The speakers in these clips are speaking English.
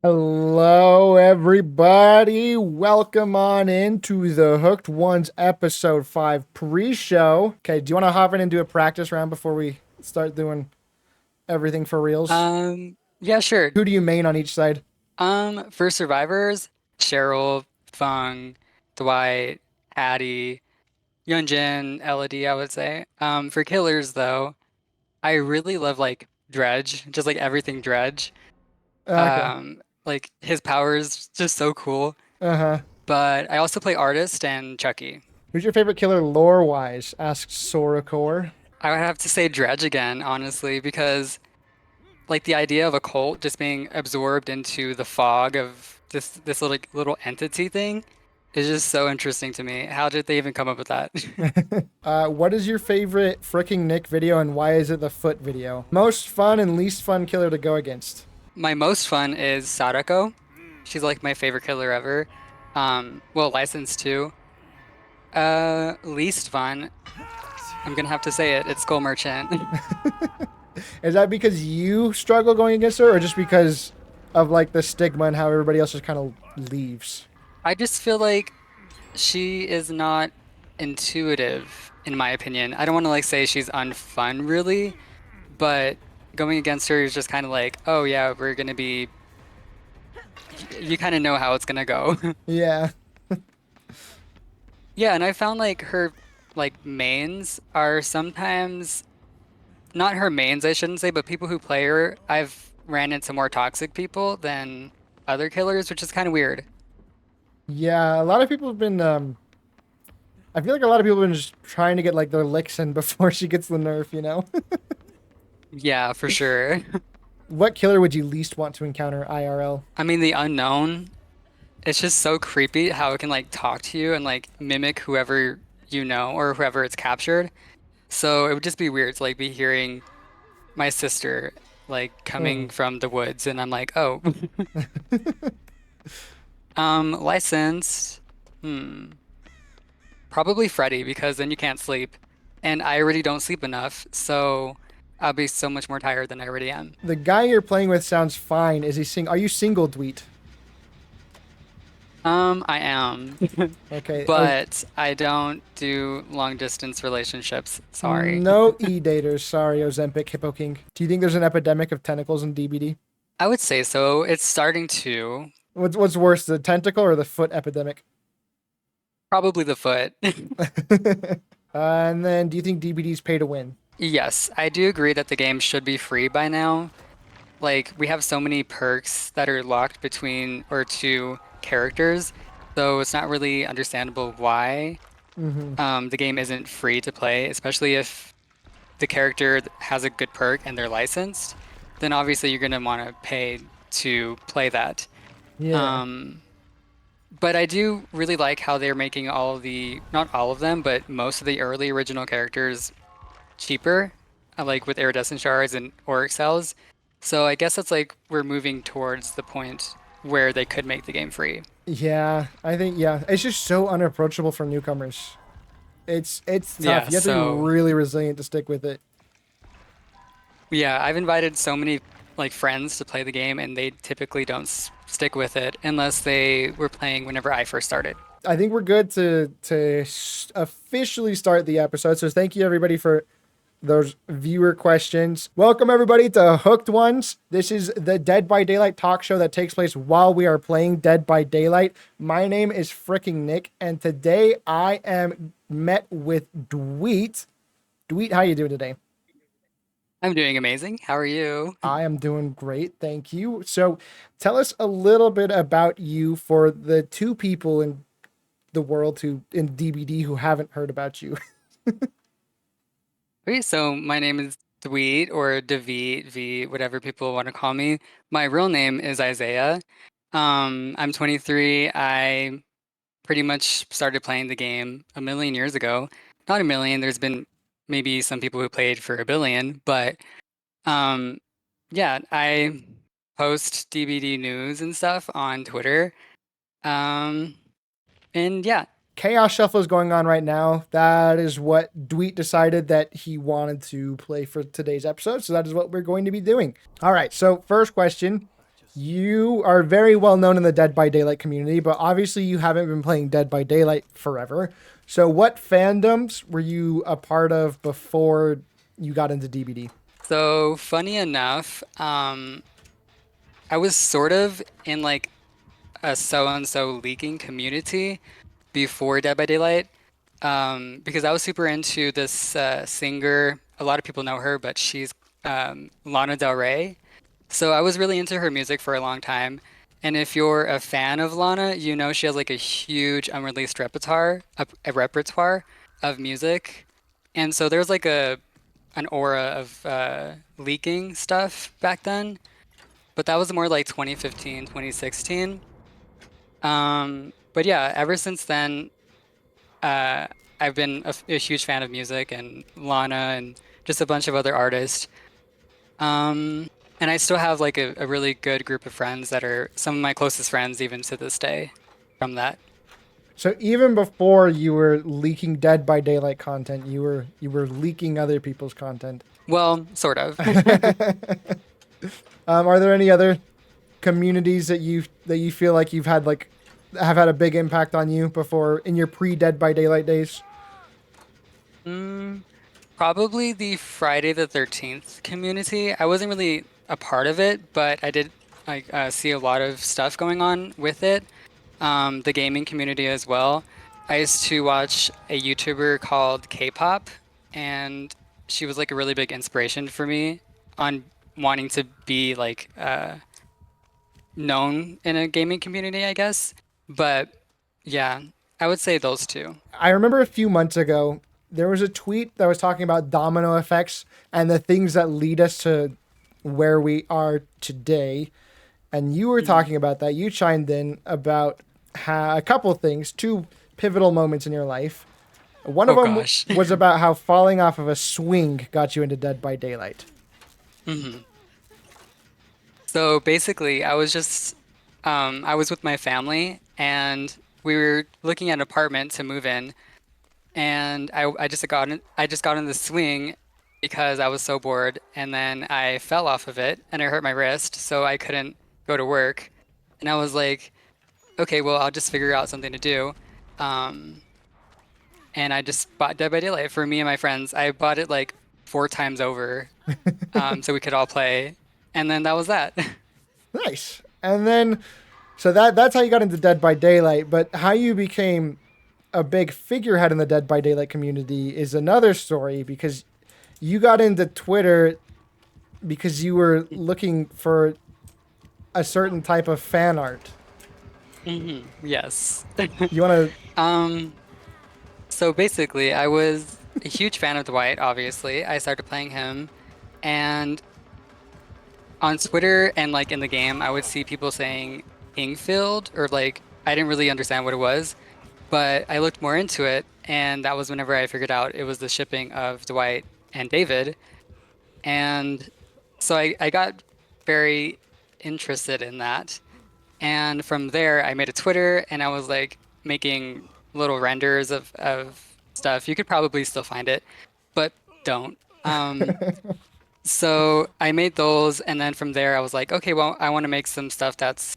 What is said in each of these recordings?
Hello, everybody. Welcome on into the Hooked Ones episode 5 pre-show. Okay, do you want to hop in and do a practice round before we start doing everything for reals? Yeah, sure. Who do you main on each side? For survivors, Cheryl, Fung, Dwight, Addie, Yunjin, Elodie, I would say. For killers though, I really love like Dredge, just like everything Dredge. Okay. Like his power is just so cool. Uh-huh. But I also play Artist and Chucky. Who's your favorite killer lore-wise? Asks Soracor. I would have to say Dredge again, honestly, because like the idea of a cult just being absorbed into the fog of this little entity thing is just so interesting to me. How did they even come up with that? What is your favorite fricking Nick video and why is it the foot video? Most fun and least fun killer to go against. My most fun is Sadako. She's like my favorite killer ever. Well, licensed too. Least fun, I'm gonna have to say it. It's Skull Merchant. Is that because you struggle going against her, or just because of like the stigma and how everybody else just kind of leaves? I just feel like she is not intuitive, in my opinion. I don't want to like say she's unfun, really, but going against her is just kind of like, oh yeah, we're gonna be. You kind of know how it's gonna go. Yeah, Yeah, and I found like her like mains are sometimes not her mains, I shouldn't say, but people who play her, I've ran into more toxic people than other killers, which is kind of weird. yeah. A lot of people have been. I feel like a lot of people have been just trying to get like their licks in before she gets the nerf. You know. Yeah, for sure. What killer would you least want to encounter IRL? I mean, the unknown, it's just so creepy how it can like talk to you and like mimic whoever you know or whoever it's captured. So it would just be weird to like be hearing my sister like coming Hmm. from the woods and I'm like, oh, licensed. Hmm. Probably Freddy because then you can't sleep. And I already don't sleep enough, so I'll be so much more tired than I already am. The guy you're playing with sounds fine. Is he sing? Are you single, Dweet? I am, Okay. but I don't do long distance relationships. Sorry. No e-daters. Sorry, Ozempic, Hippo King. Do you think there's an epidemic of tentacles in DBD? I would say so. It's starting to. What's worse, the tentacle or the foot epidemic? Probably the foot. And then, do you think DBD's pay to win? Yes, I do agree that the game should be free by now. Like, we have so many perks that are locked between or two characters, so it's not really understandable why Hmm. the game isn't free to play, especially if the character has a good perk and they're licensed, then obviously you're going to want to pay to play that. Yeah. Um, but I do really like how they're making all of the, not all of them, but most of the early original characters cheaper, like with iridescent shards and auric cells. So I guess that's like we're moving towards the point where they could make the game free. Yeah, I think yeah, it's just so unapproachable for newcomers. It's tough. Yeah, You have to be so really resilient to stick with it. yeah, I've invited so many like friends to play the game and they typically don't stick with it unless they were playing whenever I first started. I think we're good to officially start the episode. So thank you everybody for those viewer questions. Welcome everybody to Hooked Ones. This is the Dead by Daylight talk show that takes place while we are playing Dead by Daylight. My name is fricking Nick, and today I am met with Dweet. Dweet, how you doing today? I'm doing amazing. How are you? I am doing great, thank you. So, tell us a little bit about you for the two people in the world who in DBD who haven't heard about you. Okay, so my name is Dweet or Dvveet, V, whatever people want to call me. My real name is Isaiah. I'm 23. I pretty much started playing the game a million years ago. Not a million, there's been maybe some people who played for a billion, but um, yeah, I post DBD news and stuff on Twitter. Um, and yeah, Chaos Shuffle is going on right now. That is what Dweet decided that he wanted to play for today's episode. So that is what we're going to be doing. All right. So first question: You are very well known in the Dead by Daylight community, but obviously you haven't been playing Dead by Daylight forever. So, what fandoms were you a part of before you got into DBD? So funny enough, I was sort of in like a so-and-so leaking community before Dead by Daylight, because I was super into this singer. A lot of people know her, but she's Lana Del Rey. So I was really into her music for a long time. And if you're a fan of Lana, you know she has like a huge unreleased a repertoire of music. And so there's like a an aura of leaking stuff back then, but that was more like 2015, 2016. But yeah, ever since then, uh, I've been a huge fan of music and Lana and just a bunch of other artists. Um, and I still have like a really good group of friends that are some of my closest friends even to this day from that. So even before you were leaking Dead by Daylight content, you were leaking other people's content. Well, sort of. Are there any other communities that you feel like you've had like have had a big impact on you before in your pre Dead by Daylight days? Mm, Probably the Friday the 13th community. I wasn't really a part of it, but I did like see a lot of stuff going on with it. The gaming community as well. I used to watch a YouTuber called K-pop, and she was like a really big inspiration for me on wanting to be like known in a gaming community, I guess. But yeah, I would say those two. I remember a few months ago there was a tweet that was talking about domino effects and the things that lead us to where we are today. And you were Mhm. talking about that. You chimed in about a couple of things, two pivotal moments in your life. One of Oh them gosh. was about how falling off of a swing got you into Dead by Daylight. Mhm. So basically, I was with my family and we were looking at an apartment to move in, and I just got in the swing because I was so bored, and then I fell off of it and I hurt my wrist, so I couldn't go to work. And I was like, okay, well, I'll just figure out something to do. Um, and I just bought Dead by Daylight for me and my friends. I bought it like 4 times over, so we could all play, and then that was that. Nice. And then, so that's how you got into Dead by Daylight. But how you became a big figurehead in the Dead by Daylight community is another story because you got into Twitter because you were looking for a certain type of fan art. Yes. You want Um, so basically, I was a huge fan of Dwight, obviously. I started playing him, and on Twitter and like in the game, I would see people saying Ingfield, or like I didn't really understand what it was, but I looked more into it, and that was whenever I figured out it was the shipping of Dwight and David. And so I got very interested in that. And from there, I made a Twitter and I was like making little renders of stuff. You could probably still find it, but don't. So I made those, and then from there, I was like, okay, well, I want to make some stuff that's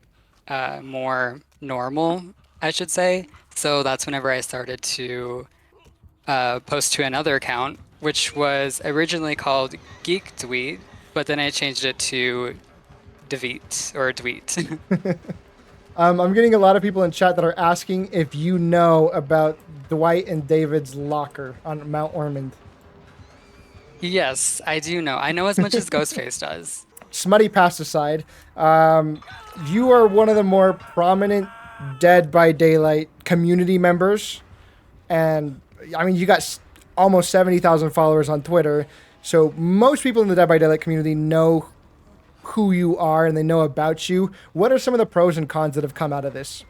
more normal, I should say. So that's whenever I started to post to another account, which was originally called Geek Dweet, but then I changed it to Dveet or Dweet. I'm getting a lot of people in chat that are asking if you know about Dwight and David's locker on Mount Ormond. Yes, I do know. I know as much as Ghostface does. Smutty past aside, you are one of the more prominent Dead by Daylight community members, and I mean you got almost 70,000 followers on Twitter. So most people in the Dead by Daylight community know who you are and they know about you. What are some of the pros and cons that have come out of this?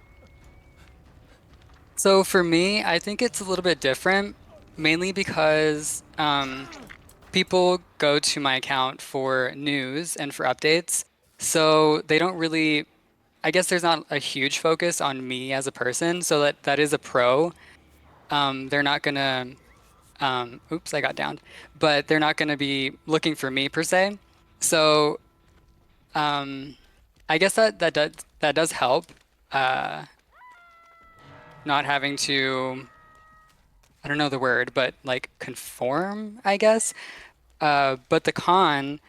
So for me, I think it's a little bit different, mainly because people go to my account for news and for updates. So they don't really, I guess there's not a huge focus on me as a person, so that is a pro. They're not gonna, oops, I got downed, but they're not gonna be looking for me per se. So I guess that does help. Uh, Not having to, I don't know the word, but like conform, I guess. But the con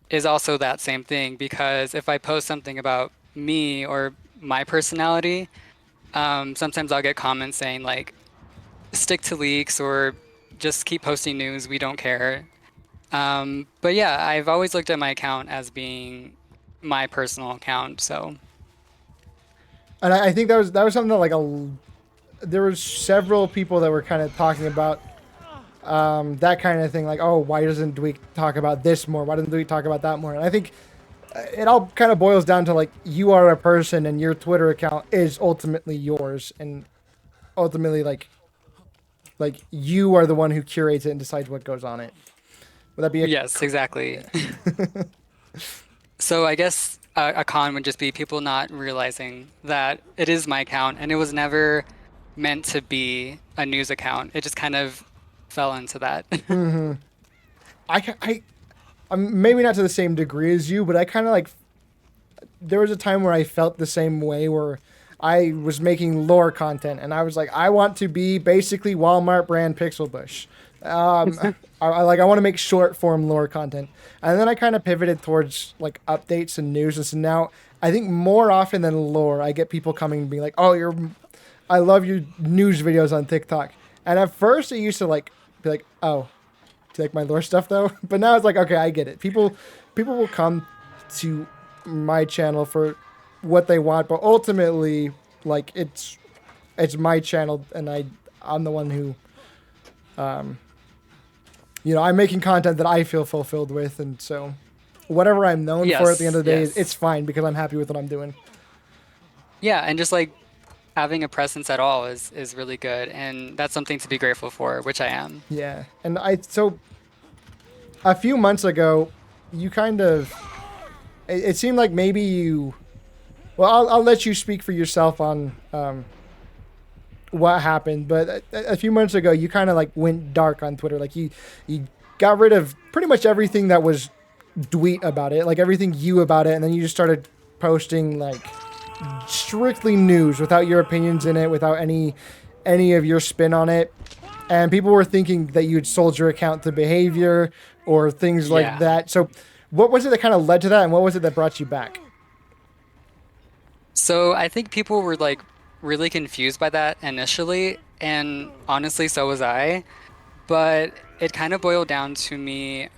is also that same thing because if I post something about me or my personality, sometimes I'll get comments saying like, stick to leaks or just keep posting news, we don't care. But yeah, I've always looked at my account as being my personal account. So And I think that was something that like there was several people that were kind of talking about that kind of thing. Like, oh, why doesn't Dweet talk about this more? Why doesn't Dweet talk about that more? And I think it all kind of boils down to like you are a person and your Twitter account is ultimately yours, and ultimately like you are the one who curates it and decides what goes on it. Would that be a yes, exactly. So I guess a con would just be people not realizing that it is my account and it was never meant to be a news account. It just kind of fell into that. I'm maybe not to the same degree as you, but I kind of like there was a time where I felt the same way where I was making lore content and I was like, I want to be basically Walmart brand Pixel Bush. Um, I want to make short form lore content, and then I kind of pivoted towards like updates and news, and so now I think more often than lore, I get people coming and being like, "Oh, I love your news videos on TikTok." And at first, it used to like be like, "Oh, do you like my lore stuff though?" But now it's like, okay, I get it. People will come to my channel for what they want, but ultimately, like it's my channel, and I'm the one who, I'm making content that I feel fulfilled with, and so whatever I'm known for at the end Yes, of the day, it's yes. fine because I'm happy with what I'm doing. Yeah, and just like having a presence at all is really good, and that's something to be grateful for, which I am. Yeah, and so a few months ago, you kind of it seemed like maybe you. Well, I'll let you speak for yourself on what happened, but a few months ago, you kind of like went dark on Twitter. Like you got rid of pretty much everything that was Dweet about it, like everything you about it, and then you just started posting like strictly news without your opinions in it, without any of your spin on it. And people were thinking that you'd sold your account to behavior or things like Yeah. that. So, what was it that kind of led to that, and what was it that brought you back? So I think people were like really confused by that initially, and honestly, so was I. But it kind of boiled down to me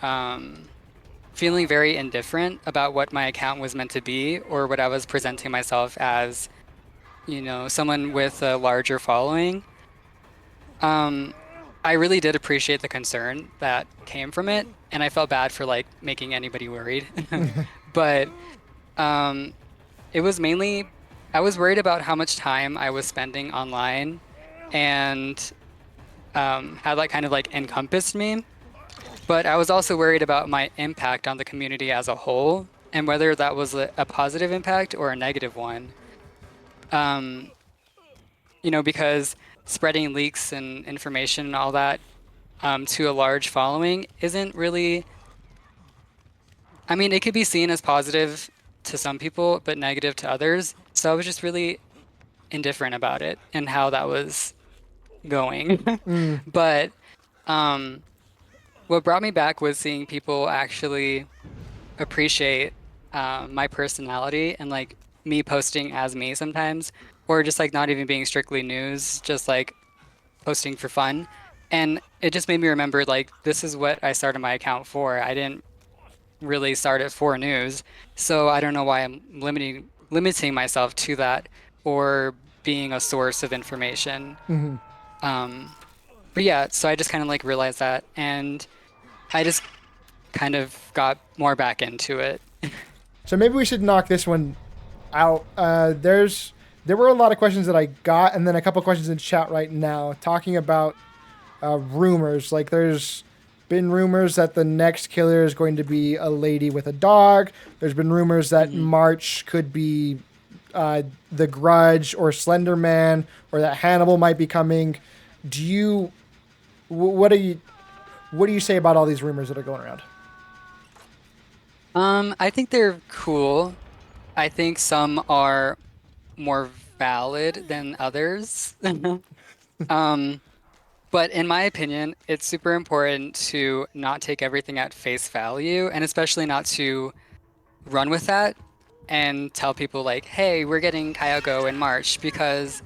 feeling very indifferent about what my account was meant to be or what I was presenting myself as, someone with a larger following. Um, I really did appreciate the concern that came from it, and I felt bad for like making anybody worried. But um, it was mainly I was worried about how much time I was spending online and how that kind of like encompassed me. But I was also worried about my impact on the community as a whole and whether that was a positive impact or a negative one. Um, because spreading leaks and information and all that to a large following isn't really, I mean, it could be seen as positive to some people, but negative to others. So I was just really indifferent about it and how that was going. Mm, But um, what brought me back was seeing people actually appreciate my personality and like me posting as me sometimes, or just like not even being strictly news, just like posting for fun. And it just made me remember like this is what I started my account for. I didn't really start it for news, so I don't know why I'm limiting myself to that or being a source of information. hmm Um, but yeah, so I just kind of like realized that, and I just kind of got more back into it. So maybe we should knock this one out. There were a lot of questions that I got, and then a couple questions in chat right now talking about rumors. Like there's been rumors that the next killer is going to be a lady with a dog. There's been rumors that Mhm. March could be the Grudge or Slenderman, or that Hannibal might be coming. Do you what do you say about all these rumors that are going around? I think they're cool. I think some are more valid than others. Um, but in my opinion, it's super important to not take everything at face value, and especially not to run with that and tell people like, "Hey, we're getting Kayako in March," because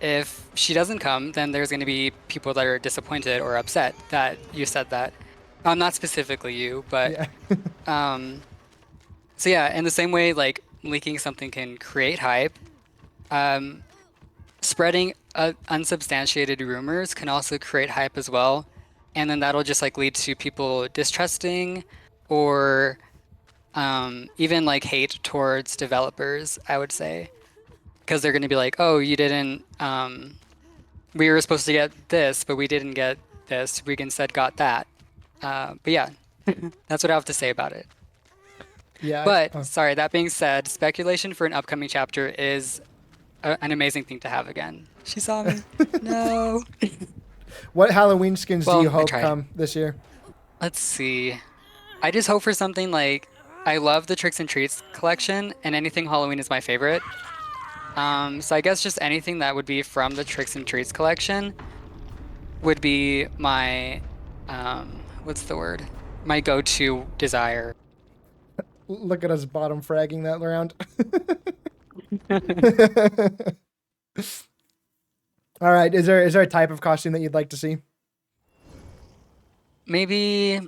if she doesn't come, then there's going to be people that are disappointed or upset that you said that. Not specifically you, but Yeah. um, so yeah, in the same way, like leaking something can create hype. Um, Spreading unsubstantiated rumors can also create hype as well, and then that'll just like lead to people distrusting or even like hate towards developers, I would say, because they're going to be like, "Oh, you didn't. We were supposed to get this, but we didn't get this. We instead got that." But yeah, that's what I have to say about it. Yeah. But Oh. sorry, that being said, speculation for an upcoming chapter is an amazing thing to have again. She saw me. No. What Halloween skins do you Well, I hope tried. come this year? Let's see. I just hope for something like I love the Tricks and Treats collection, and anything Halloween is my favorite. So I guess just anything that would be from the Tricks and Treats collection would be my what's the word? My go-to desire. Look at us bottom fragging that round. All right. Is there a type of costume that you'd like to see? Maybe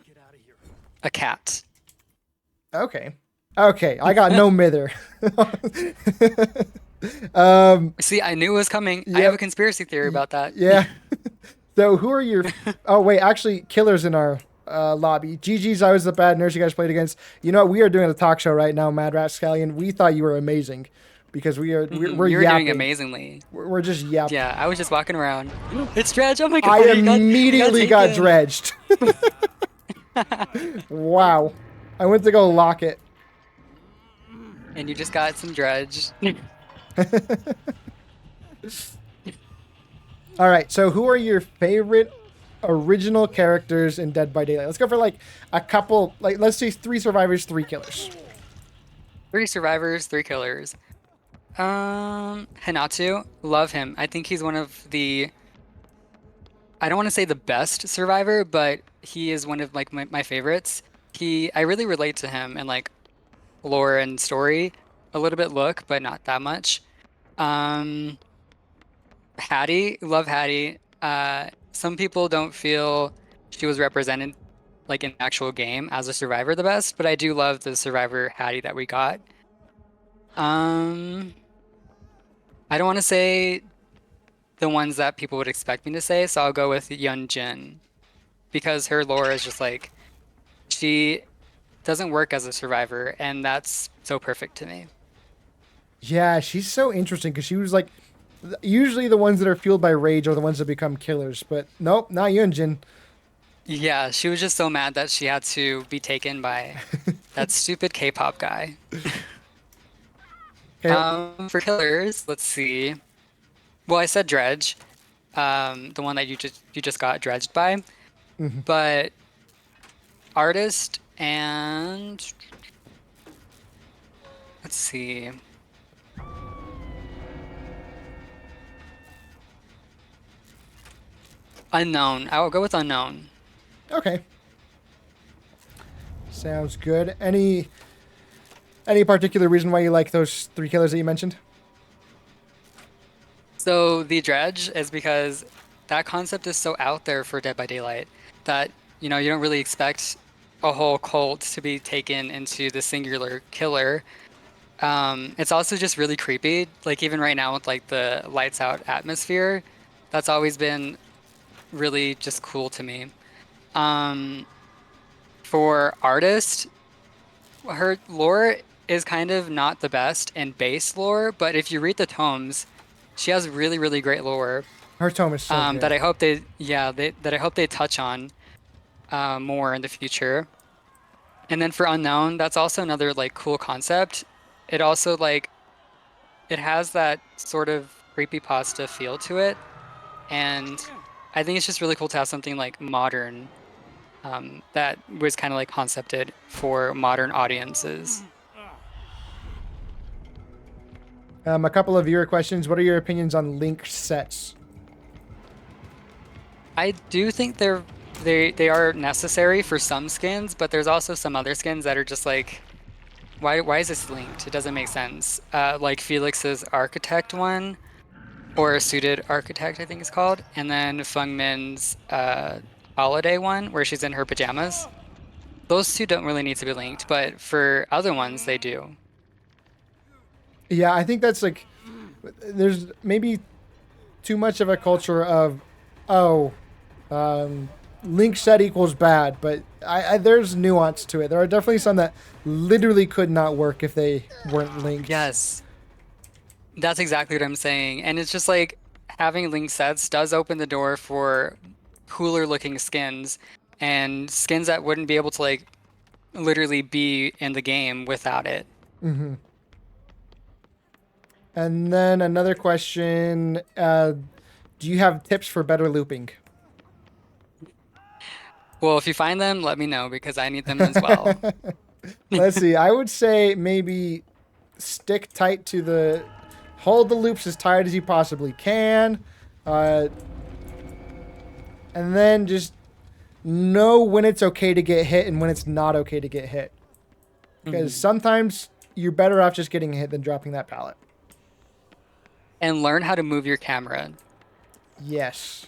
a cat. Okay. Okay. I got no mither. See, I knew it was coming. I have a Yep. conspiracy theory about that. Yeah. So who are your? Oh wait, actually, killers in our lobby. GG's. I was the bad nurse you guys played against. You know what? We are doing a talk show right now, Mad Rat Scallion. We thought you were amazing because we're You were doing yapping. Amazingly. We're just yapping. Yeah, I was just walking around. It's Dredge. Oh my I God, you got immediately got taken. dredged. Wow. I went to go lock it. And you just got some Dredge. All right. So who are your favorite original characters in Dead by Daylight? Let's go for like a couple. Like let's say 3 survivors, 3 killers. 3 survivors, 3 killers. Hinatu, love him. I think he's one of the, I don't want to say the best survivor, but he is one of like my favorites. I really relate to him and like lore and story, a little bit look, but not that much. Um, Hattie, love Hattie. Some people don't feel she was represented like in actual game as a survivor the best, but I do love the survivor Hattie that we got. Um, I don't want to say the ones that people would expect me to say, so I'll go with Yun Jin because her lore is just like she doesn't work as a survivor, and that's so perfect to me. Yeah, she's so interesting because she was like, usually the ones that are fueled by rage are the ones that become killers, but nope, not Yunjin. Yeah, she was just so mad that she had to be taken by that stupid K-pop guy. Okay. For killers, let's see. Well, I said Dredge, the one that you just got dredged by, Mhm. but artist and let's see. Unknown. I will go with unknown. Okay. Sounds good. Any particular reason why you like those 3 killers that you mentioned? So the dredge is because that concept is so out there for Dead by Daylight that you don't really expect a whole cult to be taken into the singular killer. It's also just really creepy. Like even right now with like the lights out atmosphere, that's always been really just cool to me. Um, for artist, her lore is kind of not the best in base lore, but if you read the tomes, she has really, really great lore. Her tome is so That good. I hope that I hope they touch on more in the future. And then for unknown, that's also another like cool concept. It also like it has that sort of creepypasta feel to it, and I think it's just really cool to have something like modern that was kind of like concepted for modern audiences. A couple of viewer questions. What are your opinions on linked sets? I do think they are necessary for some skins, but there's also some other skins that are just like, why is this linked? It doesn't make sense. Like Felix's architect one, or a suited architect, I think it's called, and then Feng Min's holiday one, where she's in her pajamas. Those two don't really need to be linked, but for other ones, they do. Yeah, I think that's like there's maybe too much of a culture of oh, um, link set equals bad, but there's nuance to it. There are definitely some that literally could not work if they weren't linked. Yes, that's exactly what I'm saying. And it's just like having linked sets does open the door for cooler looking skins and skins that wouldn't be able to like literally be in the game without it. Mm-hmm. And then another question: do you have tips for better looping? Well, if you find them, let me know because I need them as well. Let's see. I would say maybe stick tight to the hold the loops as tight as you possibly can, uh, and then just know when it's okay to get hit and when it's not okay to get hit. Because sometimes you're better off just getting hit than dropping that pallet. And learn how to move your camera. Yes.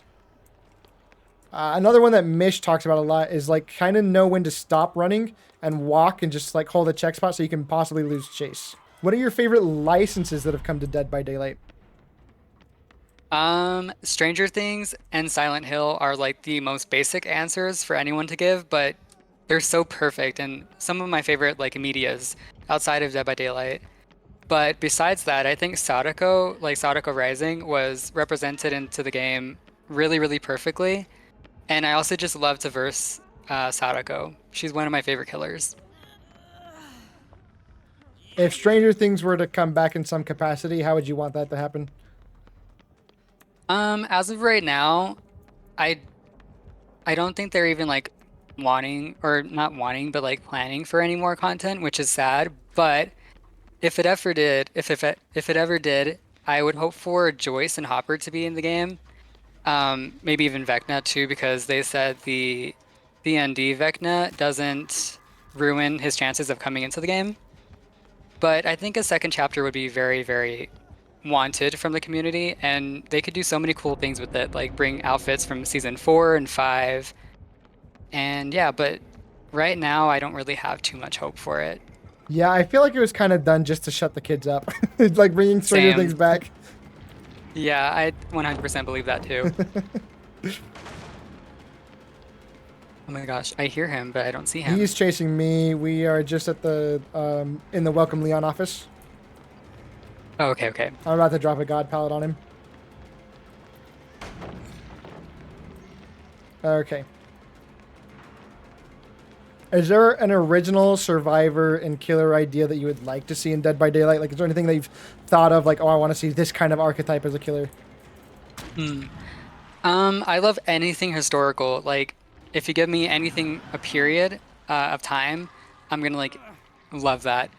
Another one that Mish talks about a lot is like kind of know when to stop running and walk and just like hold a check spot so you can possibly lose chase. What are your favorite licenses that have come to Dead by Daylight? Stranger Things and Silent Hill are like the most basic answers for anyone to give, but they're so perfect and some of my favorite like medias outside of Dead by Daylight. But besides that, I think Sadako, like Sadako Rising, was represented into the game really, really perfectly. And I also just love to verse Sadako. She's one of my favorite killers. If Stranger Things were to come back in some capacity, how would you want that to happen? As of right now, I I don't think they're even like wanting or not wanting, but like planning for any more content, which is sad. But if it ever did, if it ever did, I would hope for Joyce and Hopper to be in the game. Maybe even Vecna too, because they said the ND Vecna doesn't ruin his chances of coming into the game. But I think a second chapter would be very, very wanted from the community, and they could do so many cool things with it, like bring outfits from season 4 and 5. And yeah, but right now I don't really have too much hope for it. Yeah, I feel like it was kind of done just to shut the kids up. It's like bringing Stranger Same. Things back. Yeah, I 100% believe that too. Oh my gosh, I hear him, but I don't see him. He's chasing me. We are just at the in the Welcome Leon office. Oh, okay, okay. I'm about to drop a god pallet on him. Okay. Is there an original survivor and killer idea that you would like to see in Dead by Daylight? Like, is there anything that you've thought of, like, oh, I want to see this kind of archetype as a killer? I love anything historical. Like, if you give me anything, a period of time, I'm gonna like love that.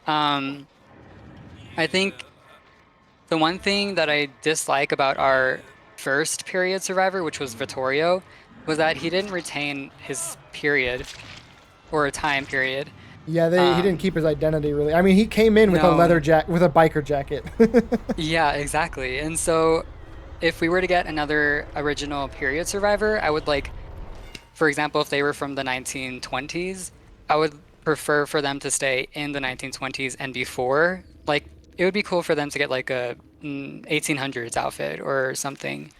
Um, I think the one thing that I dislike about our first period survivor, which was Vittorio, was that he didn't retain his period or a time period. Yeah, he didn't keep his identity really. I mean, he came in with a No. leather jacket, with a biker jacket. Yeah, exactly. And so if we were to get another original period survivor, I would like, for example, if they were from the 1920s, I would prefer for them to stay in the 1920s and before. Like, it would be cool for them to get like a 1800s outfit or something.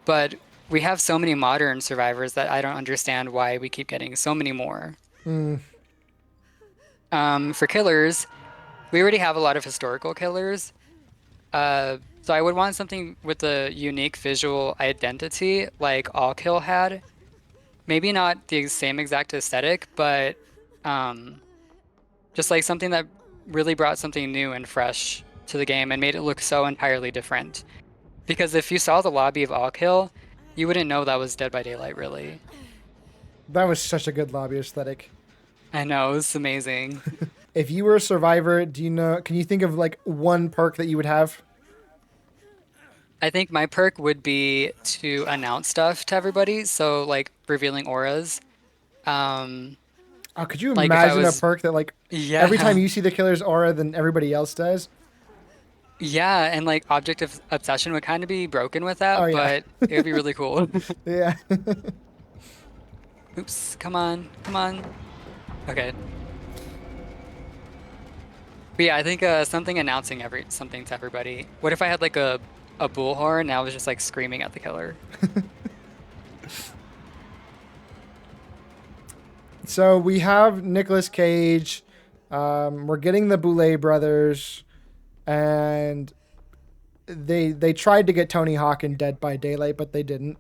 But we have so many modern survivors that I don't understand why we keep getting so many more. For killers, we already have a lot of historical killers. So I would want something with a unique visual identity like All Kill had. Maybe not the same exact aesthetic, but just like something that really brought something new and fresh to the game and made it look so entirely different. Because if you saw the lobby of All Kill, you wouldn't know that was Dead by Daylight, really. That was such a good lobby aesthetic. I know, it was amazing. If you were a survivor, can you think of like one perk that you would have? I think my perk would be to announce stuff to everybody. So like revealing auras. Um, Oh, could you like if I imagine a was, perk that like every time yeah, you see the killer's aura, then everybody else does? yeah, and like object of obsession would kind of be broken with Oh that, yeah, but it would be really cool. yeah. Oops, come on, come on. Okay. But yeah, I think something announcing something to everybody. What if I had like a bullhorn and I was just like screaming at the killer? So we have Nicolas Cage. We're getting the Boulet brothers, and they tried to get Tony Hawk in Dead by Daylight, but they didn't.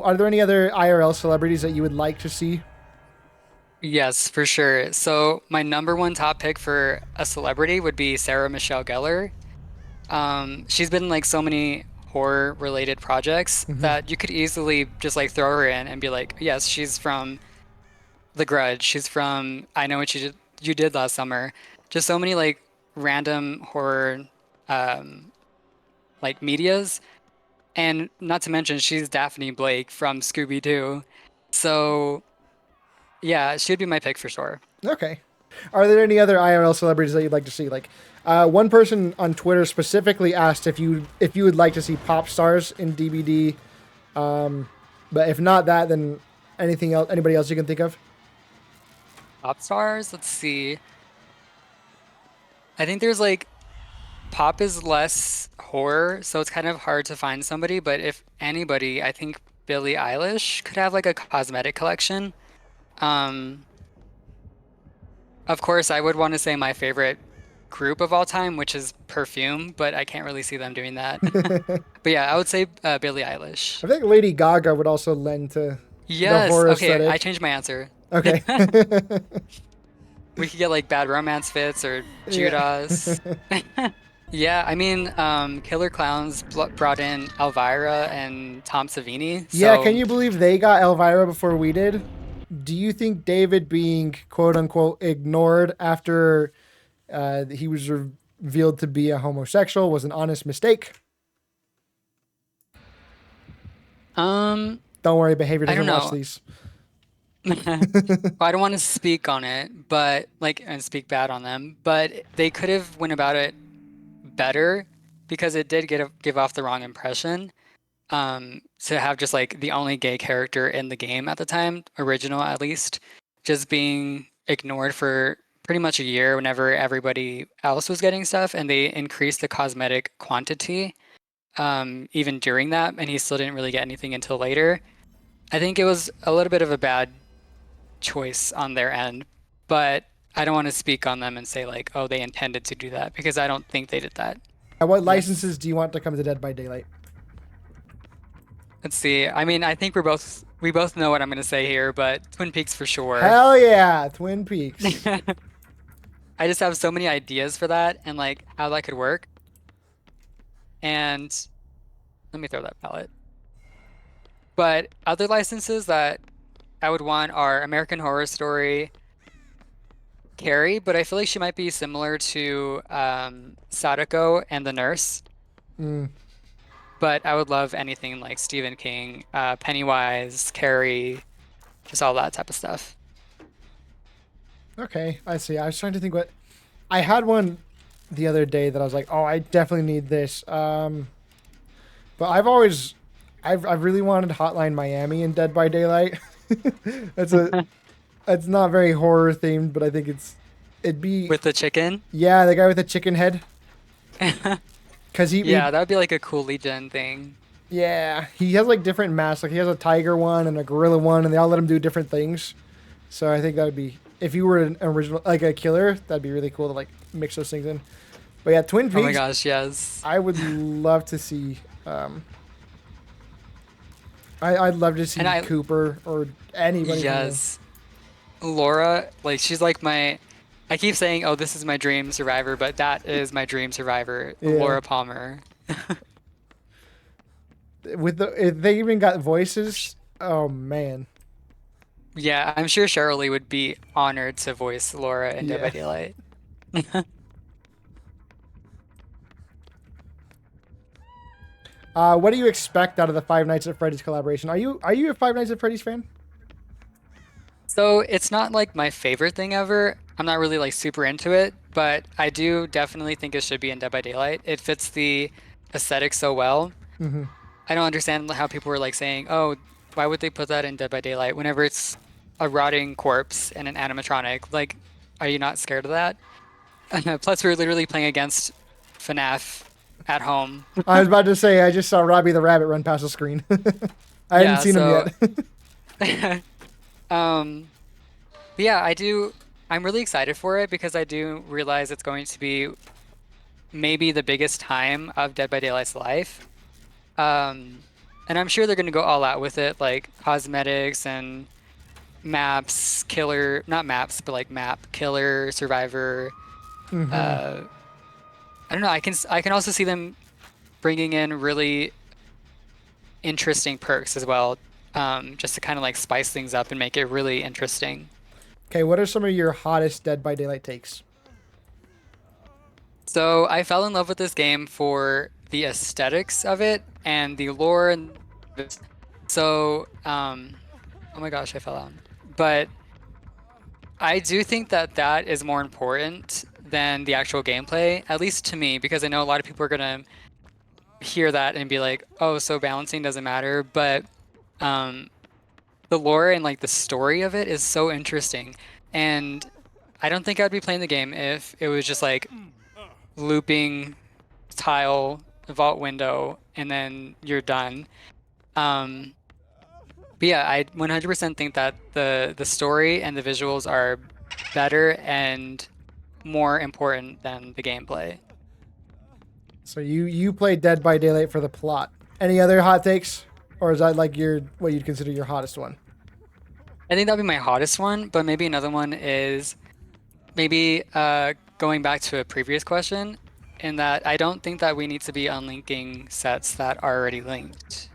Are there any other IRL celebrities that you would like to see? Yes, for sure. So my number one top pick for a celebrity would be Sarah Michelle Gellar. She's been in like so many horror related projects Hmm. that you could easily just like throw her in and be like, yes, she's from The Grudge. She's from I Know What You Did Last Summer. Just so many like random horror um like medias. And not to mention she's Daphne Blake from Scooby-Doo. So yeah, she'd be my pick for sure. Okay. Are there any other IRL celebrities that you'd like to see? Like, one person on Twitter specifically asked if you would like to see pop stars in DBD. But if not that, then anything else? Anybody else you can think of? Pop stars, let's see. I think there's like pop is less horror, so it's kind of hard to find somebody, but if anybody, I think Billie Eilish could have like a cosmetic collection. Um, of course, I would want to say my favorite group of all time, which is Perfume, but I can't really see them doing that. But yeah, I would say Billie Eilish. I think Lady Gaga would also lend to the Yes, horror okay, I aesthetic. changed my answer. Okay. We could get like Bad Romance Fits or Yeah. Judas. Yeah, I mean, Killer Clowns brought in Elvira and Tom Savini, Yeah, can so you believe they got Elvira before we did? Do you think David being quote unquote ignored after he was revealed to be a homosexual was an honest mistake? um, Don't worry, Behavior I doesn't don't watch know. these. Well, I don't want to speak on it, but like and speak bad on them, but they could have went about it better because it did give off the wrong impression. To have just like the only gay character in the game at the time, original at least, just being ignored for pretty much a year whenever everybody else was getting stuff, and they increased the cosmetic quantity even during that, and he still didn't really get anything until later. I think it was a little bit of a bad choice on their end, but I don't want to speak on them and say like, oh, they intended to do that because I don't think they did that. What Yes. licenses do you want to come to Dead by Daylight? Let's see. I mean, I think we both know what I'm gonna say here, but Twin Peaks for sure. Hell yeah, Twin Peaks. I just have so many ideas for that and like how that could work. And let me throw that palette. But other licenses that I would want are American Horror Story, Carrie, but I feel like she might be similar to Sadako and the Nurse. Mm, But I would love anything like Stephen King, Pennywise, Carrie, just all that type of stuff. okay, I see. I was trying to think what I had one the other day that I was like, oh, I definitely need this. But I've really wanted Hotline Miami in Dead by Daylight. That's a it's not very horror themed, but I think it'd be With the chicken? yeah, the guy with the chicken head. Cause he Yeah, that would be like a cool Legion thing. yeah, he has like different masks. Like he has a tiger one and a gorilla one, and they all let him do different things. So I think that would be if you were an original like a killer, that'd be really cool to like mix those things in. But yeah, Twin Oh my Peaks, gosh, yes. I would love to see. I'd love to And see Cooper or anybody from them. yes, Laura, like she's like I keep saying, oh, this is my dream survivor, but that is my dream survivor, Yeah, Laura Palmer. with the if they even got voices. Oh man, Yeah, I'm sure Shirley would be honored to voice Laura in Dead by Yeah. Daylight. What do you expect out of the Five Nights at Freddy's collaboration? Are you a Five Nights at Freddy's fan? So it's not like my favorite thing ever. I'm not really like super into it, but I do definitely think it should be in Dead by Daylight. It fits the aesthetic so well. Mm-hmm. I don't understand how people were like saying, "Oh, why would they put that in Dead by Daylight whenever it's a rotting corpse and an animatronic?" Like, are you not scared of that? Plus, we're literally playing against FNAF at home. I was about to say I just saw Robbie the Rabbit run past the screen. I hadn't Yeah, seen him so yet. um but yeah, I'm really excited for it because I do realize it's going to be maybe the biggest time of Dead by Daylight's life. Um and I'm sure they're going to go all out with it, like cosmetics and maps, killer, not maps, but like map, killer, survivor. Mm-hmm. Uh, I don't know. I can also see them bringing in really interesting perks as well, just to kind of like spice things up and make it really interesting. Okay, what are some of your hottest Dead by Daylight takes? So I fell in love with this game for the aesthetics of it and the lore and so oh my gosh, I fell down. But I do think that that is more important than the actual gameplay, at least to me, because I know a lot of people are gonna hear that and be like, "Oh, so balancing doesn't matter." But um, the lore and like the story of it is so interesting, and I don't think I'd be playing the game if it was just like looping tile, vault window, and then you're done. Um, but yeah, I 100% think that the story and the visuals are better and more important than the gameplay. So you play Dead by Daylight for the plot. Any other hot takes, or is that like your what you'd consider your hottest one? I think that'd be my hottest one, but maybe another one is maybe going back to a previous question, in that I don't think that we need to be unlinking sets that are already linked.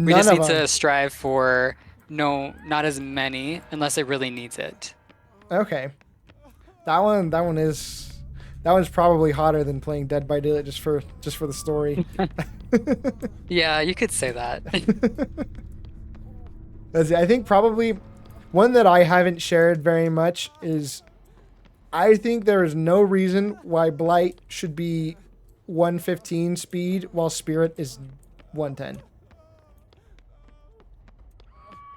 We None just of need them. to strive for no, not as many unless it really needs it. Okay, that one's probably hotter than playing Dead by Daylight just for the story. Yeah, you could say that. I think probably one that I haven't shared very much is I think there is no reason why Blight should be 115 speed while Spirit is 110.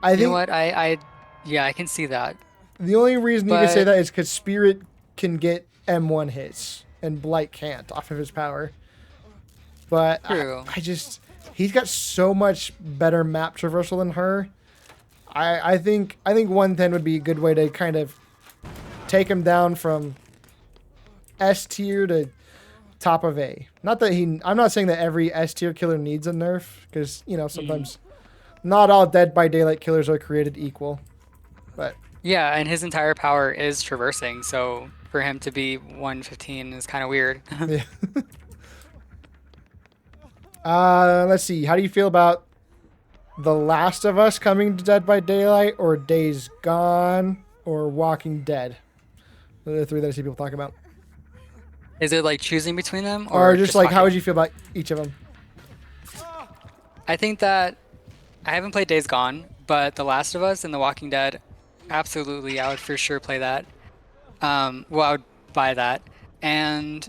I You know think what? Yeah, I can see that. the only reason you can say But that is because Spirit can get M1 hits and Blight can't off of his power. But true. I just he's got so much better map traversal than her. I think 110 would be a good way to kind of take him down from S tier to top of A. Not that I'm not saying that every S tier killer needs a nerf because sometimes not all Dead by Daylight killers are created equal. But Yeah, and his entire power is traversing, so for him to be 115 is kind of weird. yeah. Let's see. How do you feel about The Last of Us coming to Dead by Daylight, or Days Gone, or Walking Dead? Those are the three that I see people talking about. Is it like choosing between them Or or just just like, how would talking? you feel about each of them? I think that I haven't played Days Gone, but The Last of Us and The Walking Dead, absolutely, I would for sure play that. Well, I would buy that. And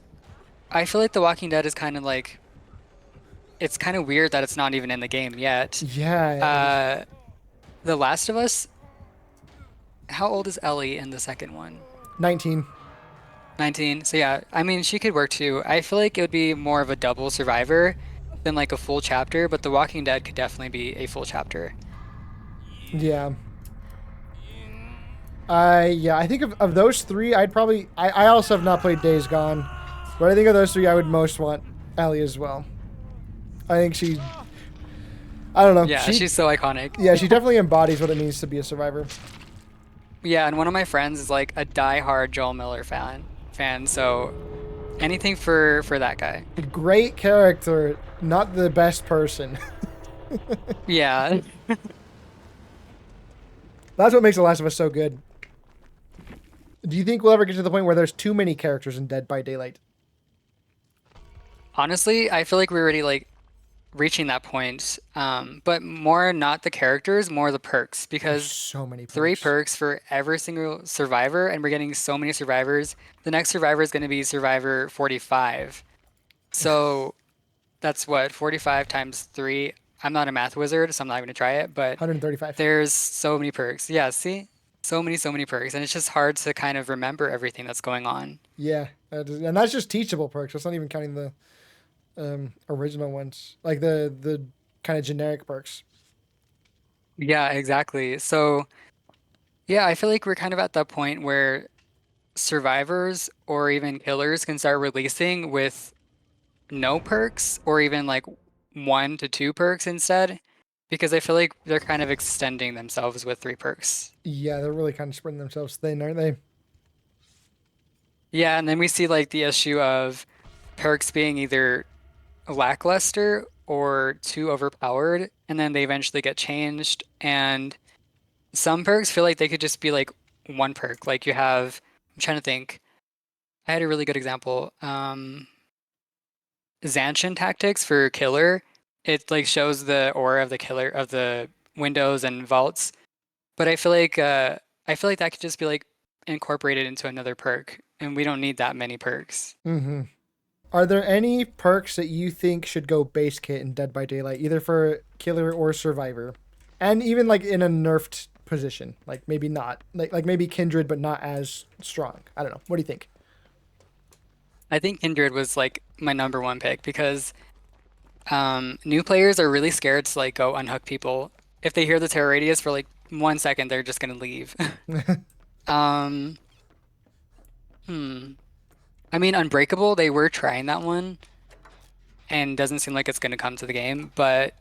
I feel like The Walking Dead is kind of like, it's kind of weird that it's not even in the game yet. Yeah, Uh, The Last of Us, how old is Ellie in the second one? 19. 19. So yeah, I mean, she could work too. I feel like it would be more of a double survivor than like a full chapter, but The Walking Dead could definitely be a full chapter. Yeah. I think of those three, I also have not played Days Gone, but I think of those three, I would most want Ellie as well. I think I don't know, Yeah, she's so iconic. yeah, she definitely embodies what it means to be a survivor. Yeah, and one of my friends is like a die-hard Joel Miller fan, so anything for that guy. Great character, not the best person. Yeah. That's what makes The Last of Us so good. Do you think we'll ever get to the point where there's too many characters in Dead by Daylight? Honestly, I feel like we're already like reaching that point. But more not the characters, more the perks, There's because so many three perks. perks for every single survivor, and we're getting so many survivors. The next survivor is going to be survivor 45. So that's what, 45 times 3. I'm not a math wizard, so I'm not going to try it, but 135. there's so many perks. Yeah, see? So many perks. And it's just hard to kind of remember everything that's going on. Yeah, and that's just teachable perks. That's not even counting the original ones, like the kind of generic perks. Yeah, exactly. So, yeah, I feel like we're kind of at that point where survivors or even killers can start releasing with no perks or even like 1 to 2 perks instead, because I feel like they're kind of extending themselves with 3 perks. Yeah, they're really kind of spreading themselves thin, aren't they? Yeah, and then we see like the issue of perks being either lackluster or too overpowered, and then they eventually get changed. And some perks feel like they could just be like 1 perk. Like you have, I'm trying to think. I had a really good example. Zanchin tactics for killer. It like shows the aura of the killer of the windows and vaults. But I feel like that could just be like incorporated into another perk, and we don't need that many perks. Mm-hmm. Are there any perks that you think should go base kit in Dead by Daylight, either for killer or survivor, and even like in a nerfed position, like maybe not, like maybe kindred, but not as strong? I don't know. What do you think? I think Kindred was like my number 1 pick because new players are really scared to like go unhook people. If they hear the terror radius for like 1 second, they're just gonna leave. Um, hmm. I mean, Unbreakable, they were trying that one, and doesn't seem like it's gonna come to the game. But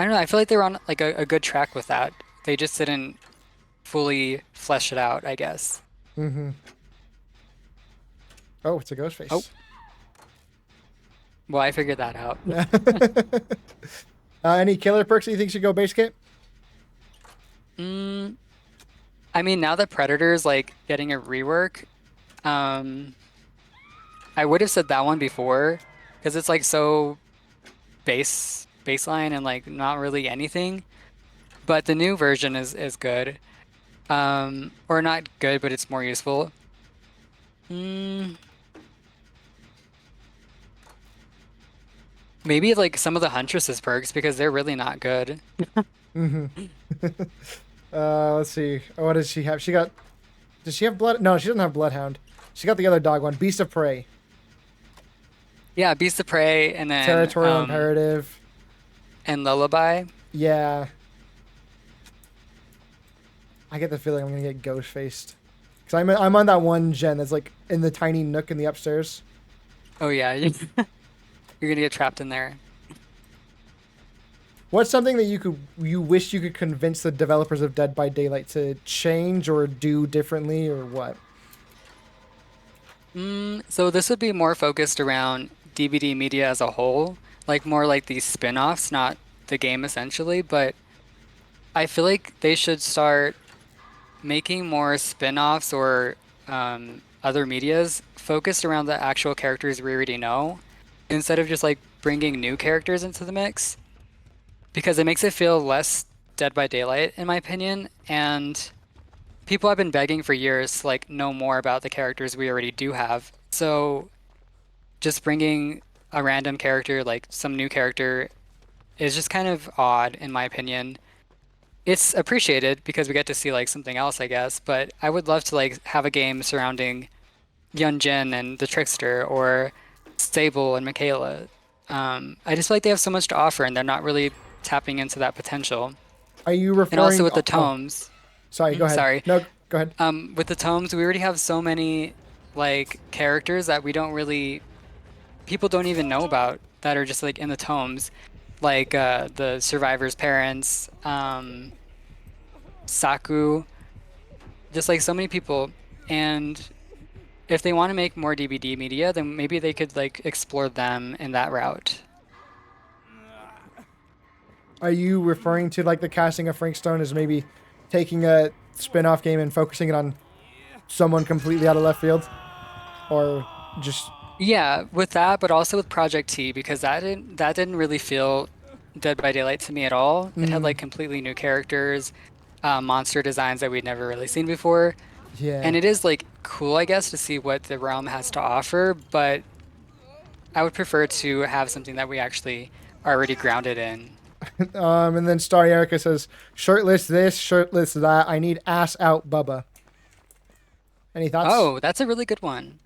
I don't know. I feel like they were on like a good track with that. They just didn't fully flesh it out, I guess. Mm-hmm. Oh, it's a ghost Oh, face. well, I figured that out. Any killer perks that you think should go base kit? Mm, I mean, now that Predator's like getting a rework, um, I would have said that one before because it's like so baseline and like not really anything. But the new version is good. Or not good, but it's more useful. Mm, maybe like some of the Huntress's perks because they're really not good. Mm-hmm. Let's see. What does she have? She got. Does she have blood? No, she doesn't have bloodhound. She got the other dog one, Beast of Prey, Yeah, Beast of Prey and then territorial imperative. and Lullaby. Yeah, I get the feeling I'm gonna get ghost faced because I'm on that one gen that's like in the tiny nook in the upstairs. Oh yeah, you're gonna get trapped in there. What's something that you wish you could convince the developers of Dead by Daylight to change or do differently or what? So this would be more focused around DBD media as a whole, like more like these spin-offs, not the game essentially, but I feel like they should start making more spin-offs or other medias focused around the actual characters we already know, instead of just like bringing new characters into the mix, because it makes it feel less Dead by Daylight, in my opinion, and people have been begging for years to like know more about the characters we already do have. So just bringing a random character, like some new character, is just kind of odd, in my opinion. It's appreciated because we get to see like something else, I guess, but I would love to like have a game surrounding Jin and the Trickster or Sable and Michaela. I just feel like they have so much to offer and they're not really tapping into that potential. Are you And also referring? with the Oh, tomes, sorry. Go ahead. sorry, No, go ahead. with the tomes, we already have so many like characters that we don't really, people don't even know about that are just like in the tomes, like the survivor's parents, Saku, just like so many people. And if they want to make more DBD media, then maybe they could like explore them in that route. Are you referring to like the casting of Frank Stone as maybe taking a spin-off game and focusing it on someone completely out of left field, or just Yeah, with that, but also with Project T because that didn't really feel Dead by Daylight to me at all. It had mm, like completely new characters, monster designs that we'd never really seen before. yeah. And it is like cool, I guess, to see what the realm has to offer, but I would prefer to have something that we actually are already grounded in. And then Starry Erica says, "Shirtless this, shirtless that. I need ass out, Bubba." Any thoughts? Oh, that's a really good one.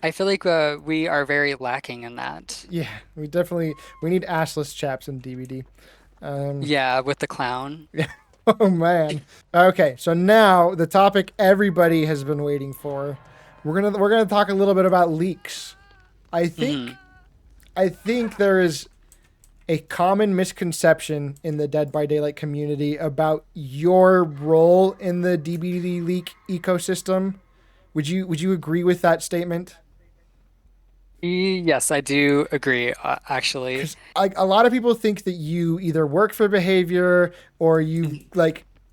I feel like we are very lacking in that. Yeah, we need assless chaps in DVD. Um, Yeah, with the clown. yeah. Oh man. Okay, so now the topic everybody has been waiting for. We're gonna talk a little bit about leaks. I Hmm. think I think there is a common misconception in the Dead by Daylight community about your role in the DBD leak ecosystem. Would you agree with that statement? Yes, I do agree, actually. Because like a lot of people think that you either work for behavior or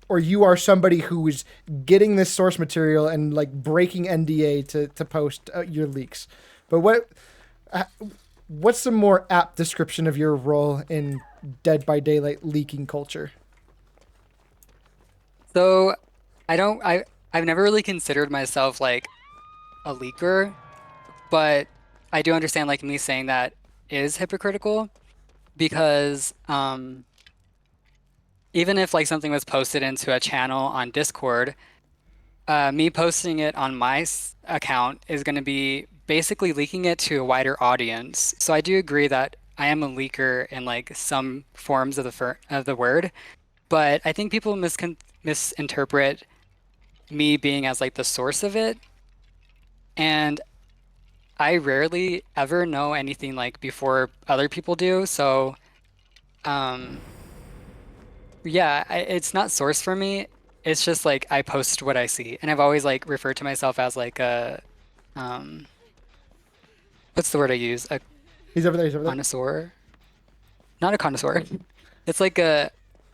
or you are somebody who is getting this source material and like breaking NDA to post your leaks. But uh, what's the more apt description of your role in Dead by Daylight leaking culture? So I've never really considered myself like a leaker, but I do understand like me saying that is hypocritical because even if like something was posted into a channel on Discord, me posting it on my account is going to be basically leaking it to a wider audience. So I do agree that I am a leaker in like some forms of the word, but I think people misinterpret me being as like the source of it. And I rarely ever know anything like before other people do. So, um, yeah, it's not source for me. It's just like I post what I see. And I've always like referred to myself as like um, what's the word I use? A He's over there. He's over there. connoisseur? Not a connoisseur. It's like a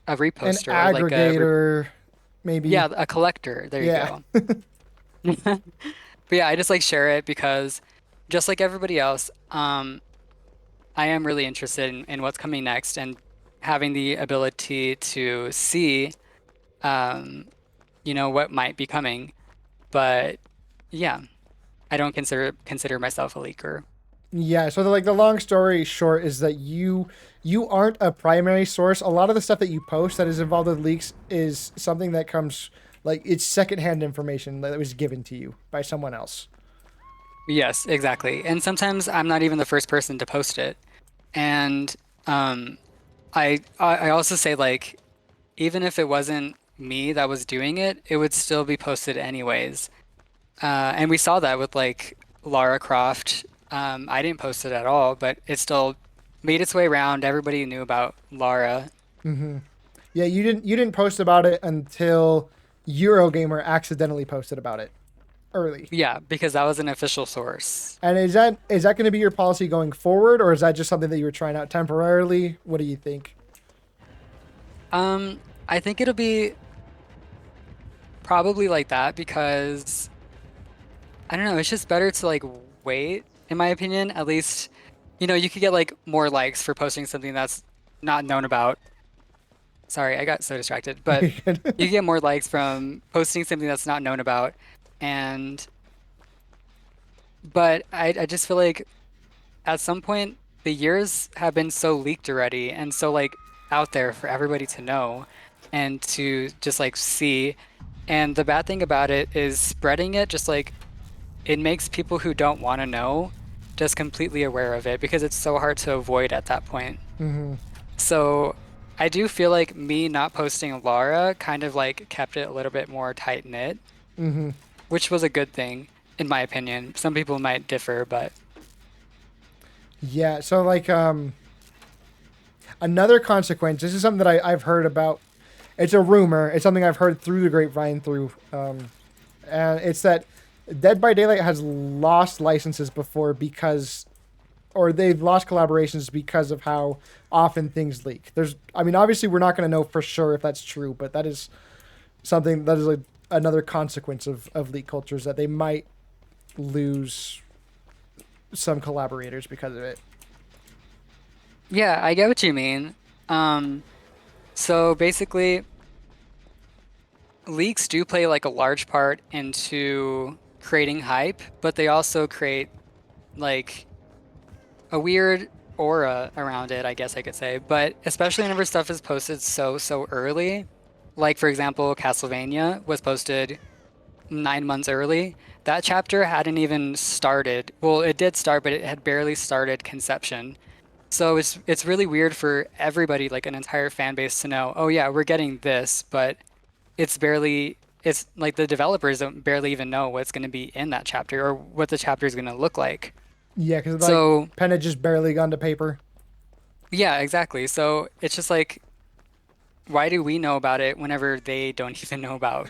An reposter or like aggregator, maybe. yeah, a collector. There you Yeah. go. But yeah, I just like share it because just like everybody else, I am really interested in what's coming next and having the ability to see, um, what might be coming. But yeah, I don't consider myself a leaker. Yeah, so the long story short is that you aren't a primary source. A lot of the stuff that you post that is involved with leaks is something that comes like it's secondhand information that was given to you by someone else. Yes, exactly. And sometimes I'm not even the first person to post it. And um, I also say like even if it wasn't me that was doing it, it would still be posted anyways. And we saw that with like Lara Croft. I didn't post it at all, but it still made its way around. Everybody knew about Lara. Yeah, you didn't post about it until Eurogamer accidentally posted about it early. Yeah, because that was an official source. And is that going to be your policy going forward, or is that just something that you were trying out temporarily? What do you think? I think it'll be probably like that because I don't know, it's just better to like wait, in my opinion. At least, you could get like more likes for posting something that's not known about. Sorry, I got so distracted, but you get more likes from posting something that's not known about. And but I just feel like at some point the years have been so leaked already and so like out there for everybody to know and to just like see. And the bad thing about it is spreading it just like it makes people who don't want to know just completely aware of it because it's so hard to avoid at that point. Mm-hmm. So I do feel like me not posting Lara kind of like kept it a little bit more tight knit, Mm-hmm. which was a good thing in my opinion. Some people might differ, but Yeah. So another consequence. This is something that I've heard about. It's a rumor. It's something I've heard through the grapevine and it's that Dead by Daylight has lost licenses before because, or they've lost collaborations because of how often things leak. I mean, obviously we're not going to know for sure if that's true, but that is something that is like another consequence of leak culture is that they might lose some collaborators because of it. Yeah, I get what you mean. So basically, leaks do play like a large part into creating hype, but they also create like a weird aura around it, I guess I could say. But especially whenever stuff is posted so early, like for example, Castlevania was posted 9 months early. That chapter hadn't even started. Well, it did start, but it had barely started conception. So it's really weird for everybody, like an entire fan base, to know, oh yeah, we're getting this, but it's like the developers don't barely even know what's going to be in that chapter or what the chapter is going to look like. Yeah, because like So pen had just barely gone to paper. yeah, exactly. So it's just like, why do we know about it whenever they don't even know about,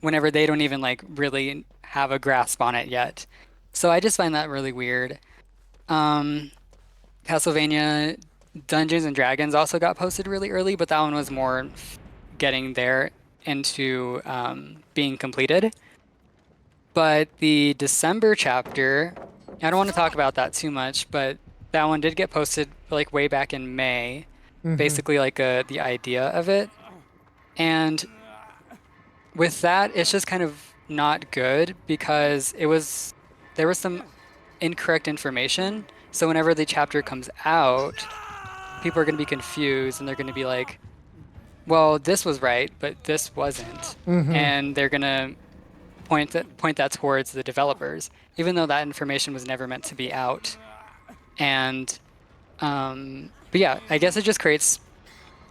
whenever they don't even like really have a grasp on it yet? So I just find that really weird. Um, Castlevania Dungeons and Dragons also got posted really early, but that one was more getting there into being completed. But the December chapter, I don't want to talk about that too much, but that one did get posted like way back in May, Mm-hmm. basically like the idea of it. And with that, it's just kind of not good because there was some incorrect information. So whenever the chapter comes out, people are going to be confused and they're going to be like, well, this was right, but this wasn't. Mm-hmm. And they're going to point that towards the developers, even though that information was never meant to be out. And but yeah, I guess it just creates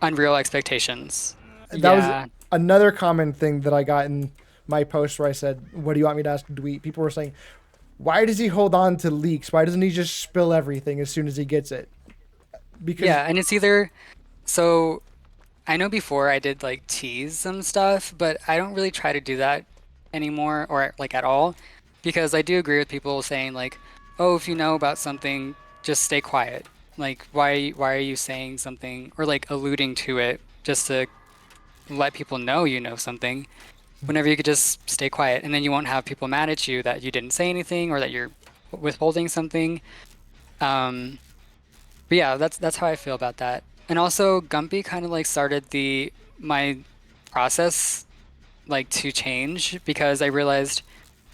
unreal expectations. That was Yeah. another common thing that I got in my post where I said, "What do you want me to ask Dweet?" People were saying, "Why does he hold on to leaks? Why doesn't he just spill everything as soon as he gets it?" Because Yeah, and it's either so I know before I did like tease some stuff, but I don't really try to do that anymore or like at all because I do agree with people saying like, "Oh, if you know about something, just stay quiet." Like why are you saying something or like alluding to it just to let people know you know something whenever you could just stay quiet and then you won't have people mad at you that you didn't say anything or that you're withholding something. Um, but yeah, that's how I feel about that. And also Gumpy kind of like started the my process like to change because I realized,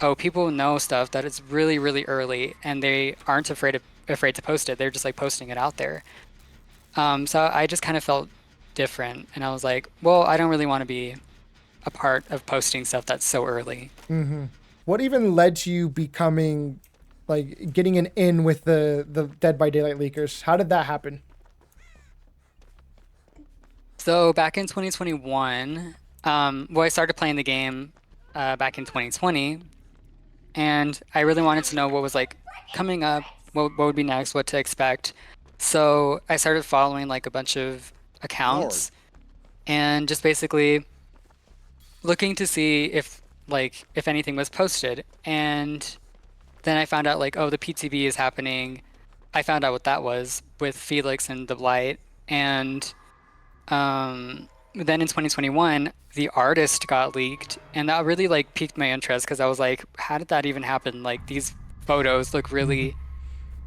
oh, people know stuff that is really early and they aren't afraid to post it. They're just like posting it out there. So I just kind of felt different and I was like, well, I don't really want to be a part of posting stuff that's so early. what even led to you becoming like getting an in with the Dead by Daylight leakers? How did that happen? So back in 2021, well, I started playing the game back in 2020, and I really wanted to know what was like coming up, what would be next, what to expect. So I started following like a bunch of Lord. accounts and just basically looking to see if anything was posted. And then I found out like, oh, the PTB is happening. I found out what that was with Felix and Dvveet, and then in 2021, the artist got leaked, and that really like piqued my interest because I was like, how did that even happen? Like these photos look really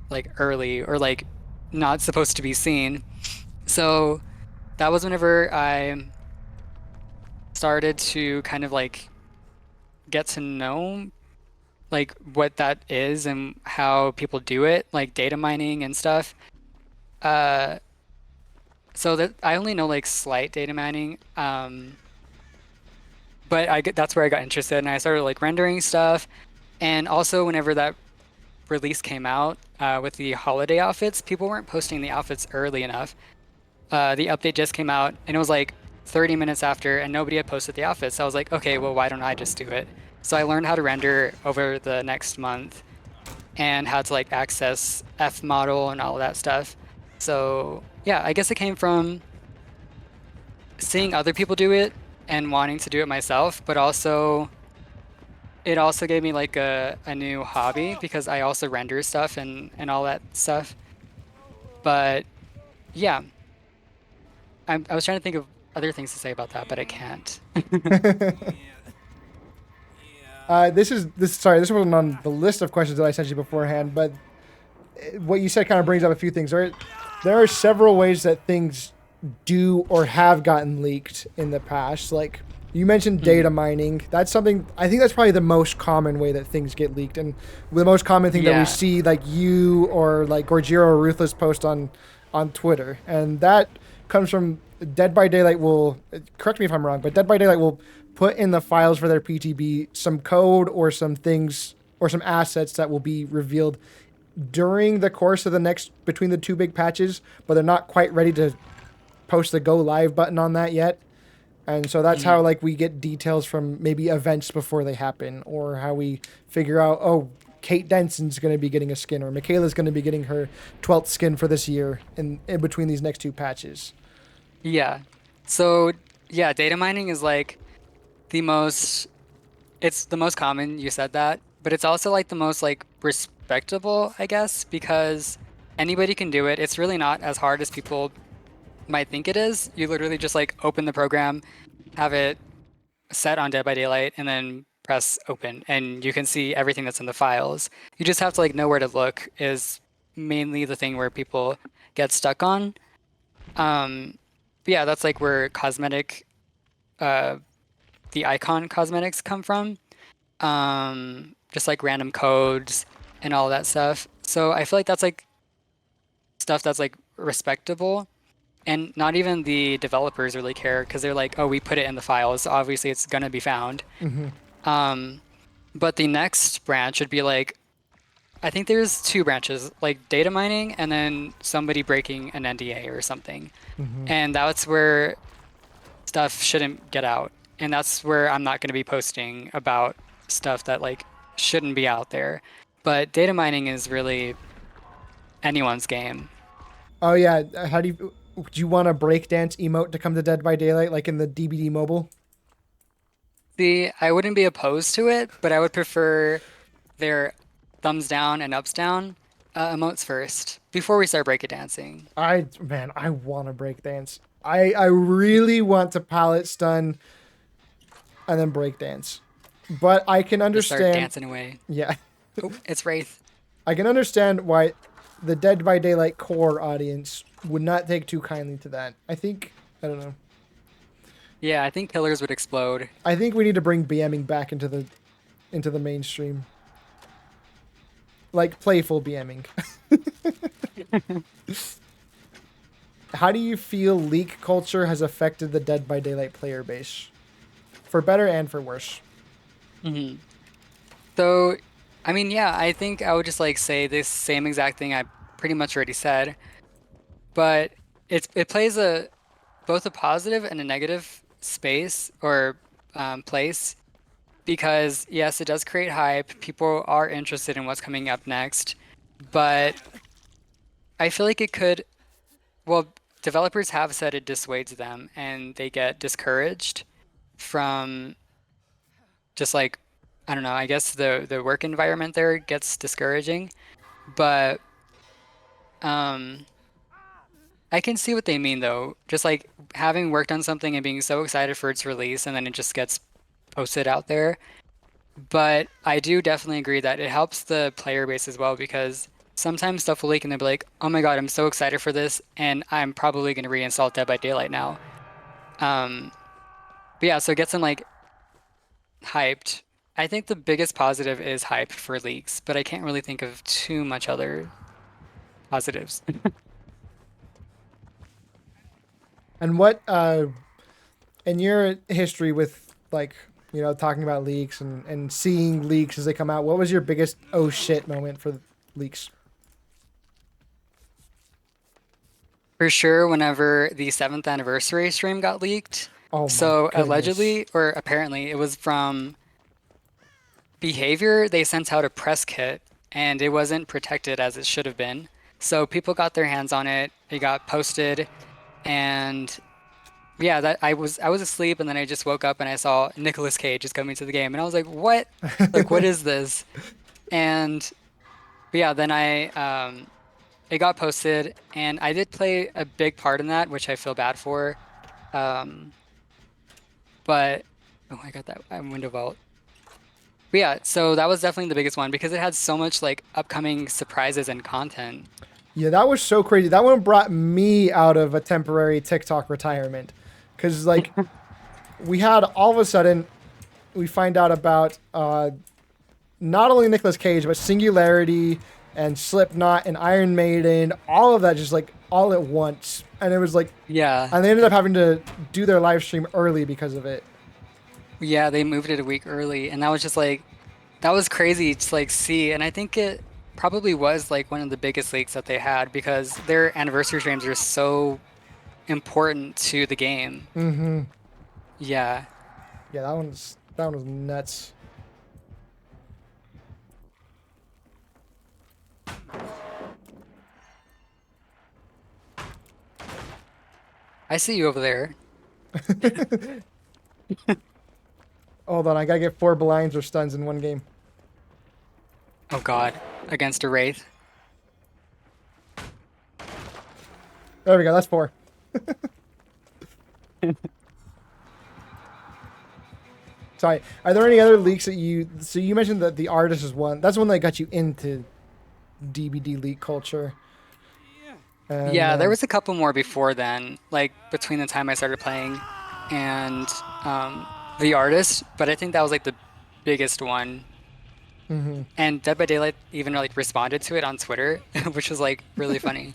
like early or like not supposed to be seen. So that was whenever I started to kind of like get to know like what that is and how people do it, like data mining and stuff. Uh, so that I only know like slight data mining. But that's where I got interested and I started like rendering stuff. And also whenever that release came out with the holiday outfits, people weren't posting the outfits early enough. The update just came out and it was like 30 minutes after and nobody had posted the outfits. So I was like, okay, well, why don't I just do it? So I learned how to render over the next month and how to like access F model and all of that stuff. So yeah, I guess it came from seeing other people do it and wanting to do it myself, but also it also gave me like a new hobby because I also render stuff and all that stuff. But yeah, I was trying to think of other things to say about that, but I can't. This wasn't on the list of questions that I sent you beforehand, but what you said kind of brings up a few things. There are several ways that things do or have gotten leaked in the past. Like you mentioned data mining. That's something, I think that's probably the most common way that things get leaked. And the most common thing that we Yeah. see, like you or like Gorgiro or Ruthless post on Twitter. And that comes from Dead by Daylight will, correct me if I'm wrong, but Dead by Daylight will put in the files for their PTB some code or some things or some assets that will be revealed during the course of the next between the two big patches, but they're not quite ready to post the go live button on that yet. And so that's how Mhm. like we get details from maybe events before they happen, or how we figure out, oh, Kate Denson's going to be getting a skin, or Michaela's going to be getting her 12th skin for this year in between these next two patches. Yeah. So yeah, data mining is like the most it's the most common, you said that, but it's also like the most like respectable, I guess, because anybody can do it. It's really not as hard as people might think it is. You literally just like open the program, have it set on Dead by Daylight, and then press open, and you can see everything that's in the files. You just have to like know where to look is mainly the thing where people get stuck on. But yeah, that's like where uh, the icon cosmetics come from. Just like random codes and all that stuff. So I feel like that's like stuff that's like respectable. And not even the developers really care because they're like, oh, we put it in the files. So obviously, it's gonna be found. Mm-hmm. Um, but the next branch would be like, I think there's two branches, like data mining and then somebody breaking an NDA or something. Mm-hmm. And that's where stuff shouldn't get out. And that's where I'm not going to be posting about stuff that like shouldn't be out there. But data mining is really anyone's game. Oh yeah, how do you want a breakdance emote to come to Dead by Daylight like in the DBD mobile? See, I wouldn't be opposed to it, but I would prefer their thumbs down and ups down emotes first before we start breakdancing. I want to breakdance. I really want to palette stun and then breakdance. But I can Just start understand, dancing away. yeah, Oh, it's Wraith. I can understand why the Dead by Daylight core audience would not take too kindly to that. I don't know. Yeah, I think killers would explode. I think we need to bring BMing back into the mainstream, like playful BMing. How do you feel leak culture has affected the Dead by Daylight player base, for better and for worse? hmm So, I mean, yeah, I think I would just like say this same exact thing I pretty much already said, but it plays a both a positive and a negative space or place because yes, it does create hype. People are interested in what's coming up next, but I feel like it could, well, developers have said it dissuades them and they get discouraged from just like, I don't know, I guess the work environment there gets discouraging, but um I can see what they mean though. Just like having worked on something and being so excited for its release and then it just gets posted out there. But I do definitely agree that it helps the player base as well because sometimes stuff will leak and they'll be like, "Oh my God, I'm so excited for this and I'm probably going to reinstall Dead by Daylight now." Um, but yeah, so it gets them like hyped. I think the biggest positive is hype for leaks, but I can't really think of too much other positives. And what in your history with like talking about leaks and seeing leaks as they come out, what was your biggest oh shit moment for leaks? For sure, whenever the 7th anniversary stream got leaked. Oh my So goodness. allegedly, or apparently, it was from behavior. They sent out a press kit and it wasn't protected as it should have been. So people got their hands on it. It got posted and yeah, that I was asleep and then I just woke up and I saw Nicolas Cage is coming to the game and I was like, "What? Like what is this?" And but yeah, then I it got posted and I did play a big part in that, which I feel bad for. Um, but oh, I got that window vault. But yeah, so that was definitely the biggest one because it had so much like upcoming surprises and content. Yeah, that was so crazy. That one brought me out of a temporary TikTok retirement. Because, like, we had all of a sudden, we find out about not only Nicolas Cage, but Singularity and Slipknot and Iron Maiden, all of that just like all at once. And it was like, Yeah. and they ended up having to do their live stream early because of it. Yeah, they moved it a week early, and that was just like that was crazy to like see. And I think it probably was like one of the biggest leaks that they had because their anniversary streams are so important to the game. Mm-hmm. Yeah. Yeah, that one was nuts. I see you over there. Hold on, I gotta get 4 blinds or stuns in one game. Oh God, against a wraith. There we go. That's 4. Sorry. Are there any other leaks that you? So you mentioned that the artist is one. That's one that got you into DBD leak culture. And Yeah, there was a couple more before then, like between the time I started playing and the artist, but I think that was like the biggest one. mhm. And Dead by Daylight even like responded to it on Twitter, which was like really funny.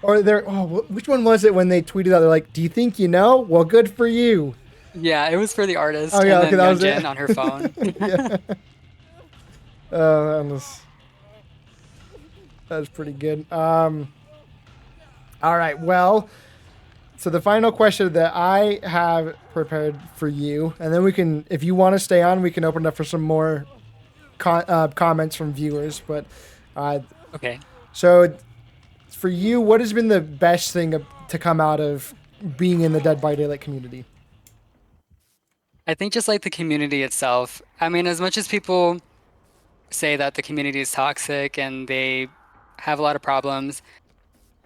Or there. Oh, which one was it when they tweeted out? They're like, "Do you think you know? Well, good for you." Yeah, it was for the artist Oh yeah, and okay, then that Young was it. Jin on her phone. Yeah. That was pretty good. All right. Well, so the final question that I have prepared for you, and then we can, if you want to stay on, we can open it up for some more comments from viewers. But Okay. so for you, what has been the best thing to come out of being in the Dead by Daylight community? I think just like the community itself. I mean, as much as people say that the community is toxic and they have a lot of problems,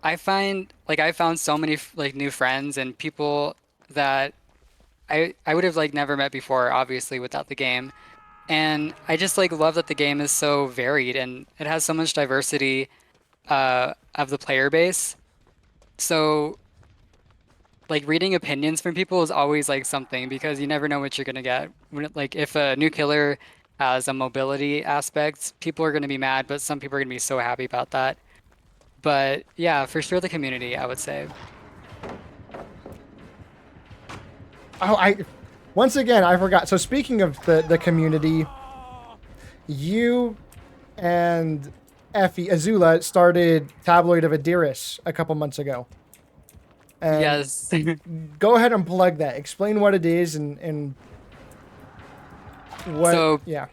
I find like I found so many like new friends and people that I would have like never met before, obviously, without the game. And I just like love that the game is so varied and it has so much diversity of the player base. So like reading opinions from people is always like something because you never know what you're gonna get. Like if a new killer has a mobility aspect, people are gonna be mad, but some people are gonna be so happy about that. But yeah, for sure the community, I would say. Oh, I once again I forgot. So speaking of the community, you and Effie Azula started Tabloid of Adiris a couple months ago. And Yes. go ahead and plug that. Explain what it is and what. So, Yeah.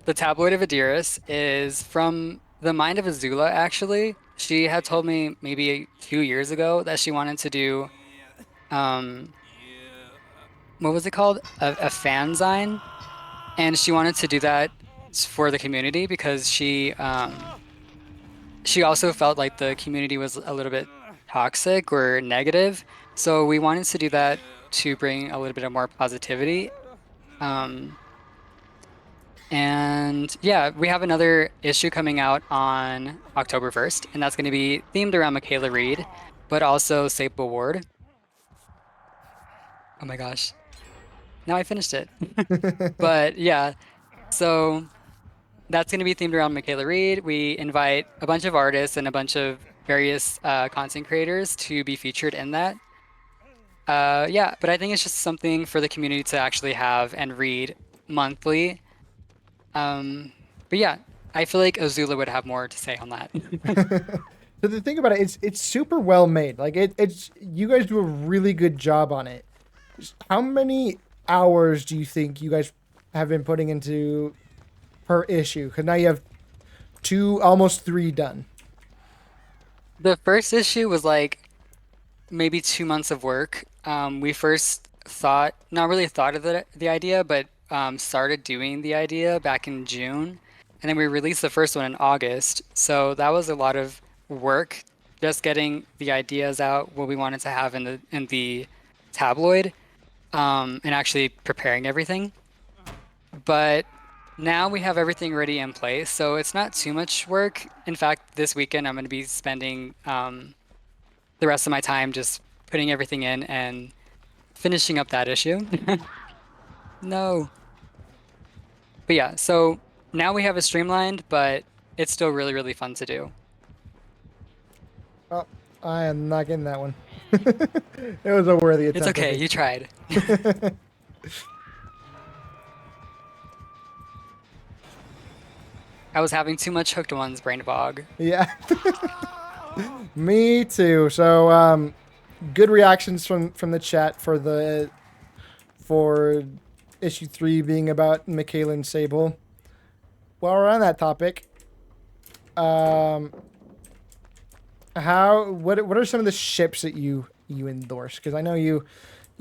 the Tabloid of Adiris is from the mind of Azula, actually. She had told me maybe 2 years ago that she wanted to do, um, what was it called? A fanzine. And she wanted to do that for the community because she also felt like the community was a little bit toxic or negative. So we wanted to do that to bring a little bit of more positivity. Um, And yeah, we have another issue coming out on October 1st, and that's going to be themed around Michaela Reed, but also Sable Ward. Oh my gosh. Now I finished it. But yeah, so that's going to be themed around Michaela Reed. We invite a bunch of artists and a bunch of various content creators to be featured in that. Yeah, but I think it's just something for the community to actually have and read monthly. But yeah, I feel like Azula would have more to say on that. So the thing about it, it's super well made. Like it's you guys do a really good job on it. How many hours do you think you guys have been putting into per issue? Because now you have 2, almost 3 done. The first issue was like maybe 2 months of work. We first thought, not really thought of the idea, but started doing the idea back in June. And then we released the first one in August. So that was a lot of work just getting the ideas out, what we wanted to have in the tabloid, and actually preparing everything. But now we have everything ready in place, so it's not too much work. In fact, this weekend I'm going to be spending the rest of my time just putting everything in and finishing up that issue. No. But yeah, so now we have it streamlined, but it's still really, really fun to do. Oh, I am not getting that one. It was a worthy attempt. It's okay, you tried. I was having too much hooked ones brain fog. Yeah. Me too. So, good reactions from the chat for issue 3 being about Michaela and Sable. While we're on that topic, what are some of the ships that you endorse? Because I know you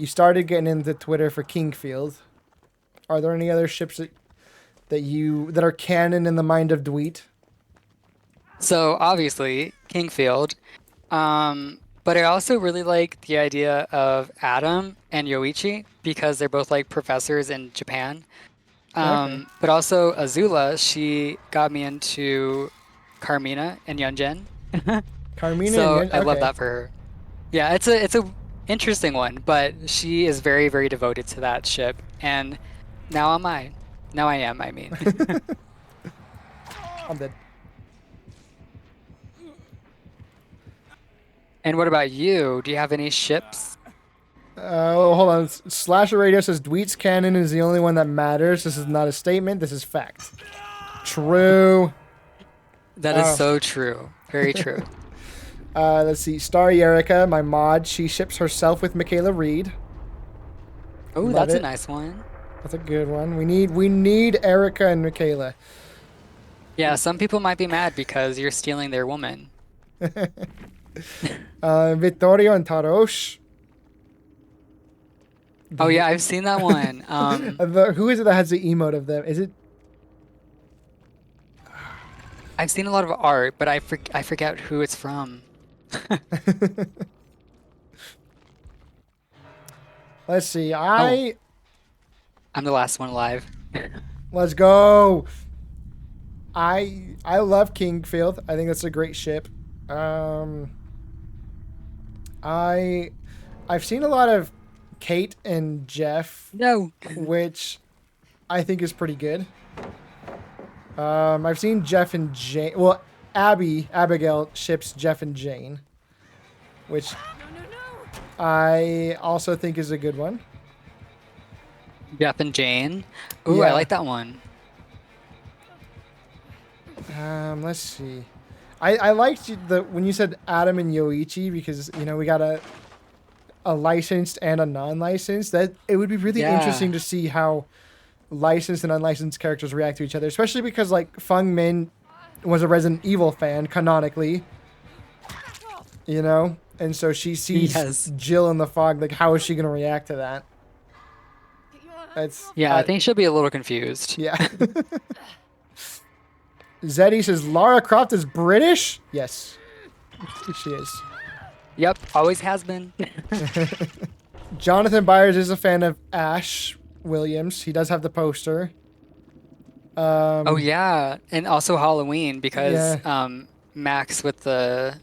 started getting into Twitter for Kingfield. Are there any other ships that are canon in the mind of Dweet? So obviously, Kingfield. But I also really like the idea of Adam and Yoichi because they're both like professors in Japan. Okay. But also Azula, she got me into Carmina and Yunjin. Carmina So and I love okay. that for her. Yeah, it's a interesting one, but she is very, very devoted to that ship. And now am I. Now I am, I mean. I'm dead. And what about you? Do you have any ships? Hold on. Slasher Radio says Dweet's canon is the only one that matters. This is not a statement. This is fact. True. That is so true. Very true. Let's see. Starry Erica, my mod, she ships herself with Michaela Reed. Oh, Love that's a it. nice one. That's a good one. We need Erica and Michaela. Yeah, some people might be mad because you're stealing their woman. Vittorio and Tarosh. Oh yeah, I've seen that one. Who is it that has the emote of them? Is it? I've seen a lot of art, but I forget who it's from. Let's see. I'm the last one alive. Let's go. I love Kingfield. I think that's a great ship. I've seen a lot of Kate and Jeff, No. which I think is pretty good. I've seen Jeff and Jane. Well, Abigail ships Jeff and Jane, which I also think is a good one. Jeff and Jane. Ooh, Yeah. I like that one. Let's see. I liked when you said Adam and Yoichi because we got a licensed and a non-licensed. That it would be really Yeah. interesting to see how licensed and unlicensed characters react to each other, especially because like Feng Min was a Resident Evil fan canonically, and so she sees Yes. Jill in the fog. Like, how is she gonna react to that? Yeah, I think she'll be a little confused. Yeah. Zeddy says Lara Croft is British. Yes, she is. Yep, always has been. Jonathan Byers is a fan of Ash Williams. He does have the poster. Oh yeah, and also Halloween because Yeah. Max with the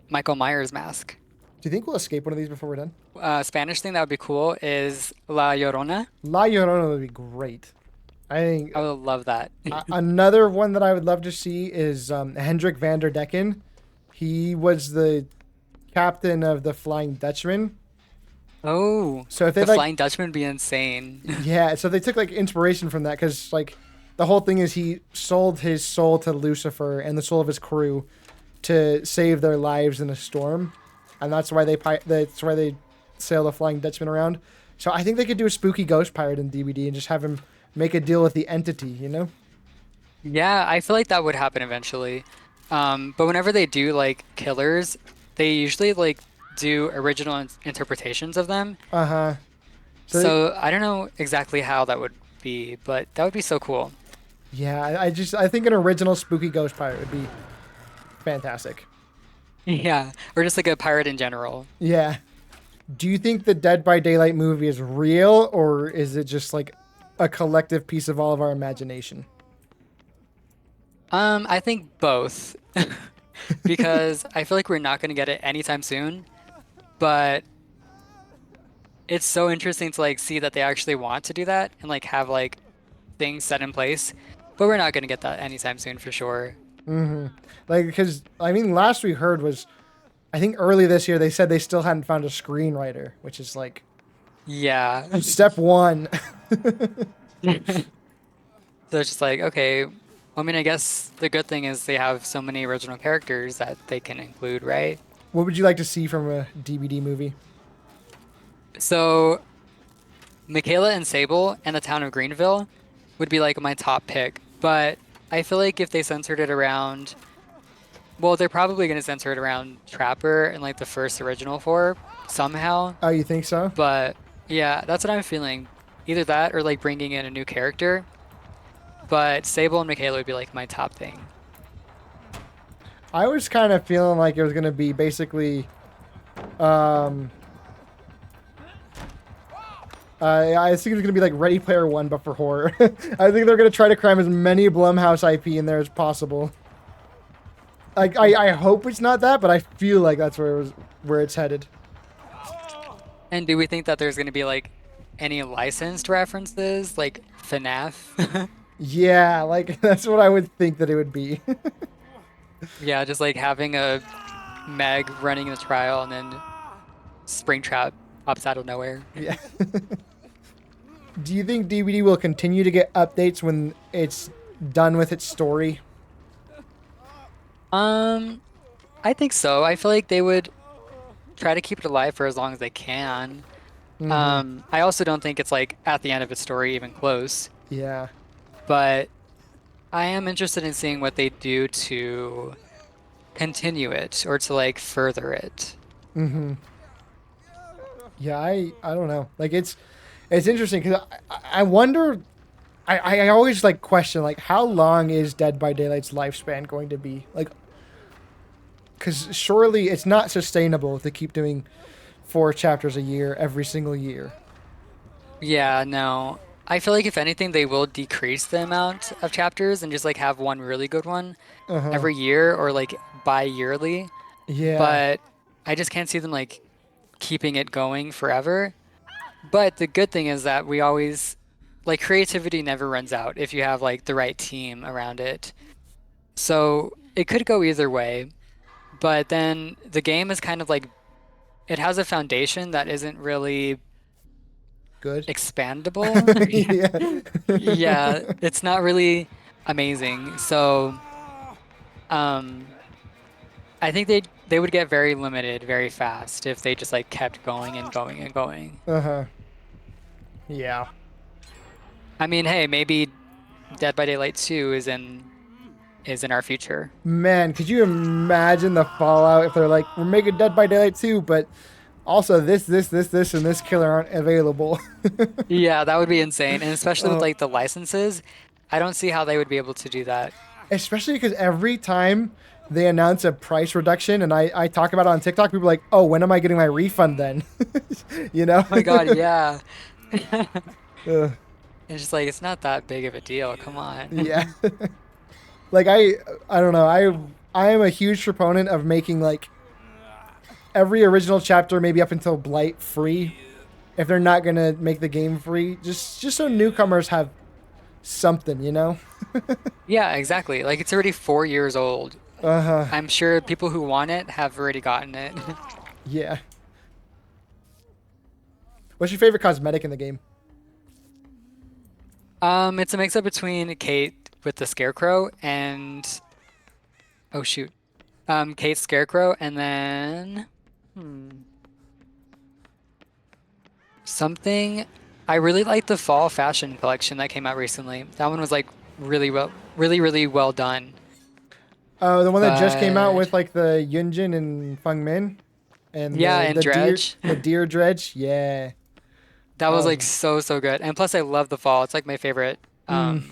Michael Myers mask. Do you think we'll escape one of these before we're done? Spanish thing that would be cool is La Llorona. La Llorona would be great. I think I would love that. another one that I would love to see is Hendrik van der Decken. He was the captain of the Flying Dutchman. Oh, So if they the Flying Dutchman would be insane. yeah, so they took like inspiration from that because like the whole thing is he sold his soul to Lucifer and the soul of his crew to save their lives in a storm, and that's why they sail the Flying Dutchman around. So I think they could do a spooky ghost pirate in DBD and just have him make a deal with the entity, Yeah, I feel like that would happen eventually. But whenever they do like killers, they usually like do original interpretations of them. Uh-huh. So I don't know exactly how that would be, but that would be so cool. Yeah, I think an original spooky ghost pirate would be fantastic. Yeah, or just like a pirate in general. Yeah. Do you think the Dead by Daylight movie is real, or is it just like a collective piece of all of our imagination? I think both because I feel like we're not going to get it anytime soon, but it's so interesting to like see that they actually want to do that and like have like things set in place, but we're not going to get that anytime soon for sure. Like, because I mean, last we heard was I think early this year they said they still hadn't found a screenwriter, which is like Yeah. step one. So it's just like, okay, I mean, I guess the good thing is they have so many original characters that they can include, right? What would you like to see from a DBD movie? So Michaela and Sable and the town of Greenville would be like my top pick, but I feel like if they centered it around, well, they're probably going to center it around Trapper and like the first original four somehow, Oh, you think so? but yeah, that's what I'm feeling. Either that or like bringing in a new character, but Sable and Michaela would be like my top thing. I was kind of feeling like it was gonna be basically, um, I think it was gonna be like Ready Player One, but for horror. I think they're gonna try to cram as many Blumhouse IP in there as possible. Like, I hope it's not that, but I feel like that's where it's headed. And do we think that there's going to be like any licensed references, like FNAF? Yeah, like that's what I would think that it would be. Yeah, just like having a Meg running the trial and then Springtrap pops out of nowhere. Yeah. Do you think DVD will continue to get updates when it's done with its story? Um, I think so. I feel like they would try to keep it alive for as long as they can. Mm-hmm. I also don't think it's like at the end of its story even close, Yeah. but I am interested in seeing what they do to continue it or to like further it. Mm-hmm. Yeah, I don't know. Like it's interesting because I wonder. I always like question like how long is Dead by Daylight's lifespan going to be? Like, because surely it's not sustainable to keep doing 4 chapters a year every single year. Yeah, no. I feel like if anything, they will decrease the amount of chapters and just like have one really good one Uh huh. every year or like bi-yearly. Yeah. But I just can't see them like keeping it going forever. But the good thing is that we always like creativity never runs out if you have like the right team around it. So it could go either way. But then the game is kind of like it has a foundation that isn't really Good. expandable. Yeah. Yeah, it's not really amazing. So, um, I think they would get very limited very fast if they just like kept going and going and going. Uh huh. Yeah. I mean, hey, maybe Dead by Daylight 2 is in our future. Man, could you imagine the fallout if they're like, we're making Dead by Daylight too, but also this, and this killer aren't available. Yeah, that would be insane. And especially with uh, like the licenses, I don't see how they would be able to do that. Especially because every time they announce a price reduction and I talk about it on TikTok, people are like, oh, when am I getting my refund then? You know? Oh my God, yeah. uh, It's just like it's not that big of a deal. Come on. yeah. Like I don't know. I am a huge proponent of making like every original chapter, maybe up until Blight, free. If they're not gonna make the game free, just so newcomers have something, you know? Yeah, exactly. Like it's already 4 years old. Uh huh. I'm sure people who want it have already gotten it. Yeah. What's your favorite cosmetic in the game? It's a mix up between Kate with the Scarecrow and oh shoot, Kate's Scarecrow, and then hmm, something. I really like the fall fashion collection that came out recently. That one was like really well done. The one that just came out But with like the Yunjin and Feng Min and yeah, and Dredge, the deer dredge. Yeah. that was like Um, so good. And plus, I love the fall. It's like my favorite mm,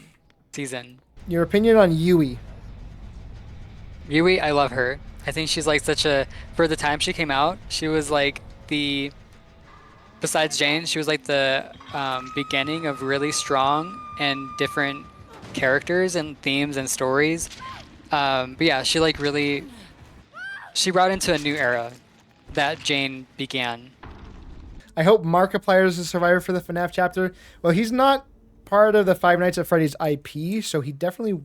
season. your opinion on Yui? Yui, I love her. I think she's like such a, for the time she came out, she was like the, besides Jane, she was like the beginning of really strong and different characters and themes and stories. But yeah, she like really, she brought into a new era that Jane began. I hope Markiplier is a survivor for the FNAF chapter. Well, he's not part of the Five Nights at Freddy's IP, so he definitely.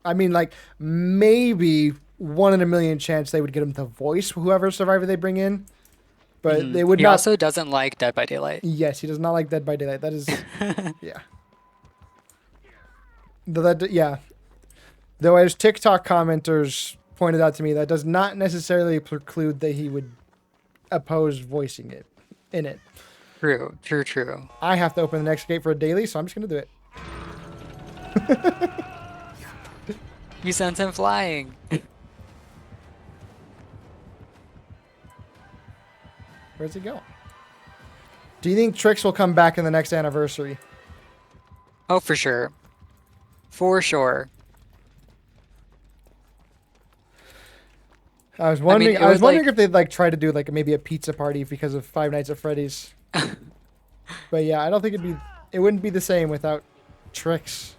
I mean, like maybe 1 in a million chance they would get him to voice whoever survivor they bring in, but they would He not. also doesn't like Dead by Daylight. Yes, he does not like Dead by Daylight. That is, yeah. That yeah. Though, as TikTok commenters pointed out to me, that does not necessarily preclude that he would oppose voicing it in it. True, true, true. I have to open the next gate for a daily, so I'm just gonna do it. You sent him flying. Where's he going? Do you think Trix will come back in the next anniversary? Oh, for sure. For sure. I was wondering. it I was was wondering like, if they'd like try to do like maybe a pizza party because of Five Nights at Freddy's. But yeah, I don't think it'd be. It wouldn't be the same without Trix.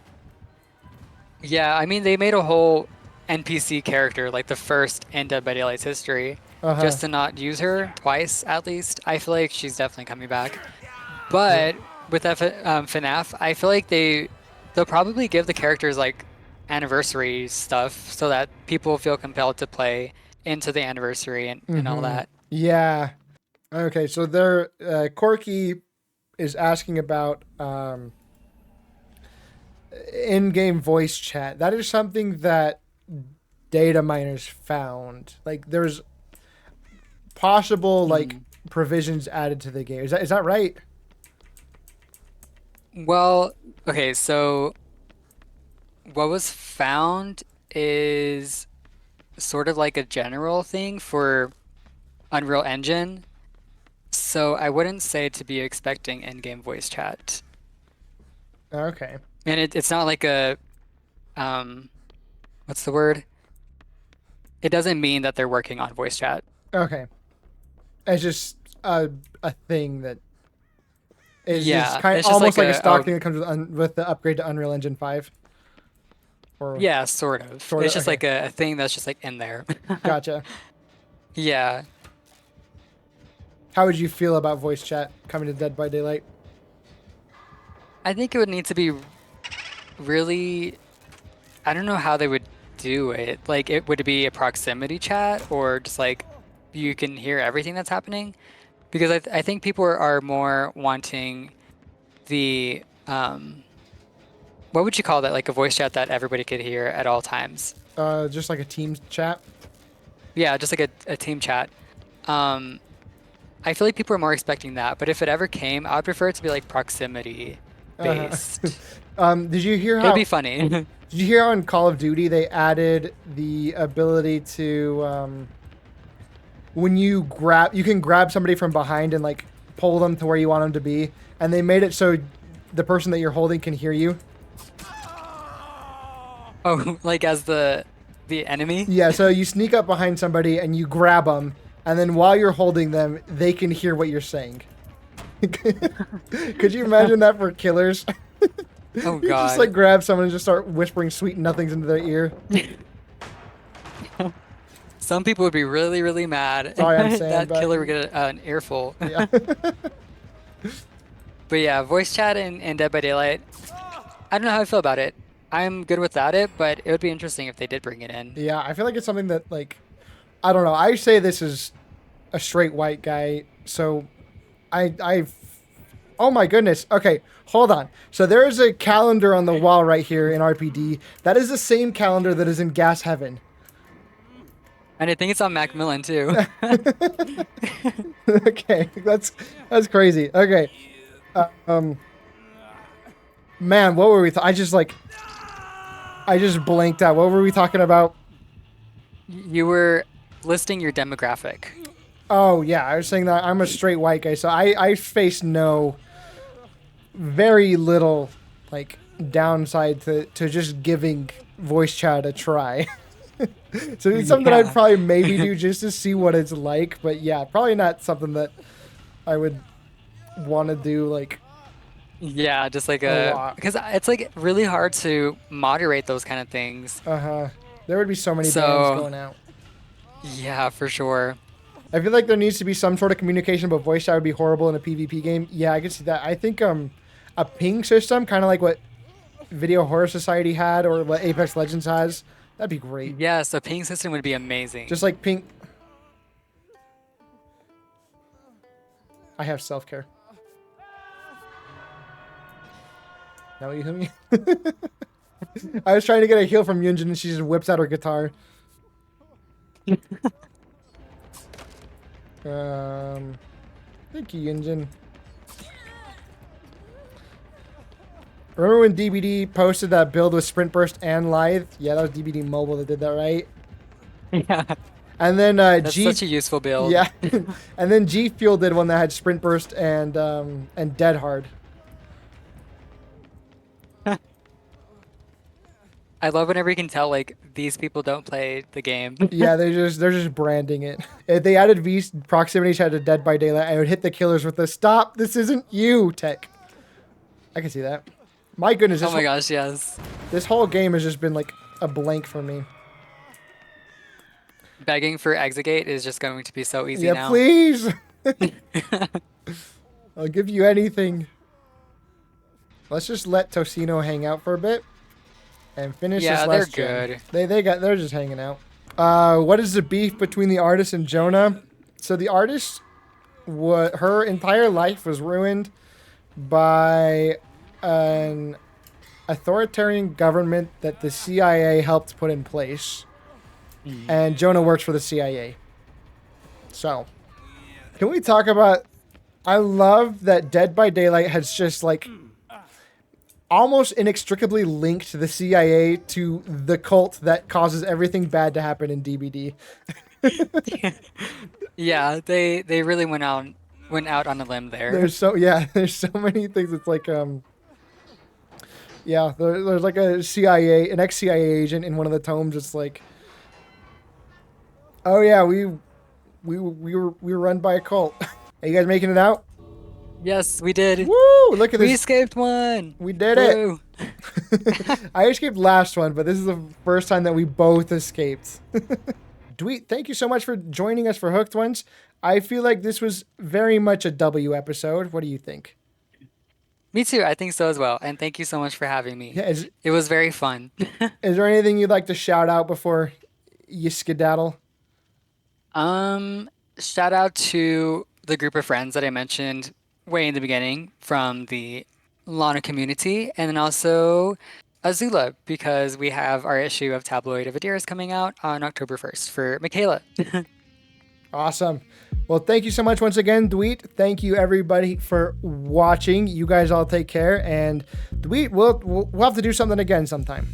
yeah, I mean, they made a whole NPC character, like the first in Dead by Daylight's history, Uh-huh. just to not use her twice at least. I feel like she's definitely coming back. But with FNAF, I feel like they'll probably give the characters like anniversary stuff so that people feel compelled to play into the anniversary and all that. Yeah. Okay, so there, Corky is asking about in-game voice chat. That is something that data miners found. Like, there's possible like provisions added to the game. Is that right? Well, okay, so what was found is sort of like a general thing for Unreal Engine. So I wouldn't say to be expecting in-game voice chat. Okay. And it's not like a, um, what's the word? It doesn't mean that they're working on voice chat. Okay. It's just a thing that is Yeah, kind of it's just almost like a a, stock thing that comes with the upgrade to Unreal Engine 5. Or yeah, sort of. sort It's of. just Okay. like a thing that's just like in there. Gotcha. Yeah. How would you feel about voice chat coming to Dead by Daylight? I think it would need to be really, I don't know how they would do it. Like, would it be a proximity chat or just like you can hear everything that's happening? Because I think people are more wanting the, what would you call that? Like a voice chat that everybody could hear at all times. Just like a Teams chat. Yeah, just like a team chat. I feel like people are more expecting that, but if it ever came, I would prefer it to be like proximity based. Did you hear It how? would be funny. Did you hear how in Call of Duty they added the ability to when you can grab somebody from behind and like pull them to where you want them to be, and they made it so the person that you're holding can hear you. Oh, like as the enemy? Yeah, so you sneak up behind somebody and you grab them, and then while you're holding them, they can hear what you're saying. Could you imagine that for killers? Oh You just God. like grab someone and just start whispering sweet nothings into their ear. Some people would be really, really mad. Sorry, I'm saying, That but killer would get an earful. yeah. But yeah, voice chat in Dead by Daylight. I don't know how I feel about it. I'm good without it, but it would be interesting if they did bring it in. Yeah, I feel like it's something that like I don't know. I say this is a straight white guy, so I oh my goodness. Okay, hold on. So there is a calendar on the wall right here in RPD. That is the same calendar that is in Gas Heaven. And I think it's on Macmillan too. Okay, that's crazy. Okay, man, what were we? I just blanked out. What were we talking about? You were listing your demographic. Oh yeah, I was saying that I'm a straight white guy, so I face very little like downside to just giving voice chat a try. So it's something I'd Yeah. probably maybe do just to see what it's like. But yeah, probably not something that I would want to do like Yeah, just like a lot. because it's like really hard to moderate those kind of things. There would be so many bans So going out. yeah, for sure. I feel like there needs to be some sort of communication, but voice chat would be horrible in a PvP game. Yeah, I can see that. I think a ping system, kind of like what Video Horror Society had or what Apex Legends has, that'd be great. Yes, a ping system would be amazing. Just like ping. I have self-care. Now you hear me? I was trying to get a heal from Yunjin and she just whips out her guitar. Thank you, Yunjin. Remember when DBD posted that build with Sprint Burst and Lithe? Yeah, that was DBD Mobile that did that, right? Yeah, And then that's G. such a useful build. Yeah, and then G Fuel did one that had Sprint Burst and Dead Hard. I love whenever you can tell like these people don't play the game. Yeah, they're just branding it. If they added V proximity chat to Dead by Daylight, I would hit the killers with the "Stop! This isn't you" tech. I can see that. My goodness, Oh my gosh, yes. this whole game has just been like a blank for me. Begging for Exegate is just going to be so easy Yeah, now. please. I'll give you anything. Let's just let Tocino hang out for a bit and finish Yeah, this they're last gen. good. They're just hanging out. What is the beef between the artist and Jonah? So the artist, her entire life was ruined by an authoritarian government that the CIA helped put in place, and Jonah works for the CIA. So, can we talk about? I love that Dead by Daylight has just like almost inextricably linked the CIA to the cult that causes everything bad to happen in DBD. Yeah, they really went out on a limb there. There's so many things. It's like there's like an ex-CIA agent in one of the tomes. It's like, oh yeah, we were run by a cult. Are you guys making it out? Yes, we did. Woo! Look at We this. escaped one. We did it. Woo. I escaped last one, but this is the first time that we both escaped. Dweet, thank you so much for joining us for Hooked Ones. I feel like this was very much a W episode. What do you think? Me too. I think so as well. And thank you so much for having me. Yeah, It was very fun. is there anything you'd like to shout out before you skedaddle? Shout out to the group of friends that I mentioned way in the beginning from the Lana community, and then also Azula, because we have our issue of Tabloid of Adiris coming out on October 1st for Michaela. Awesome. Well, thank you so much once again, Dweet. Thank you everybody for watching. You guys all take care, and Dweet, we'll have to do something again sometime.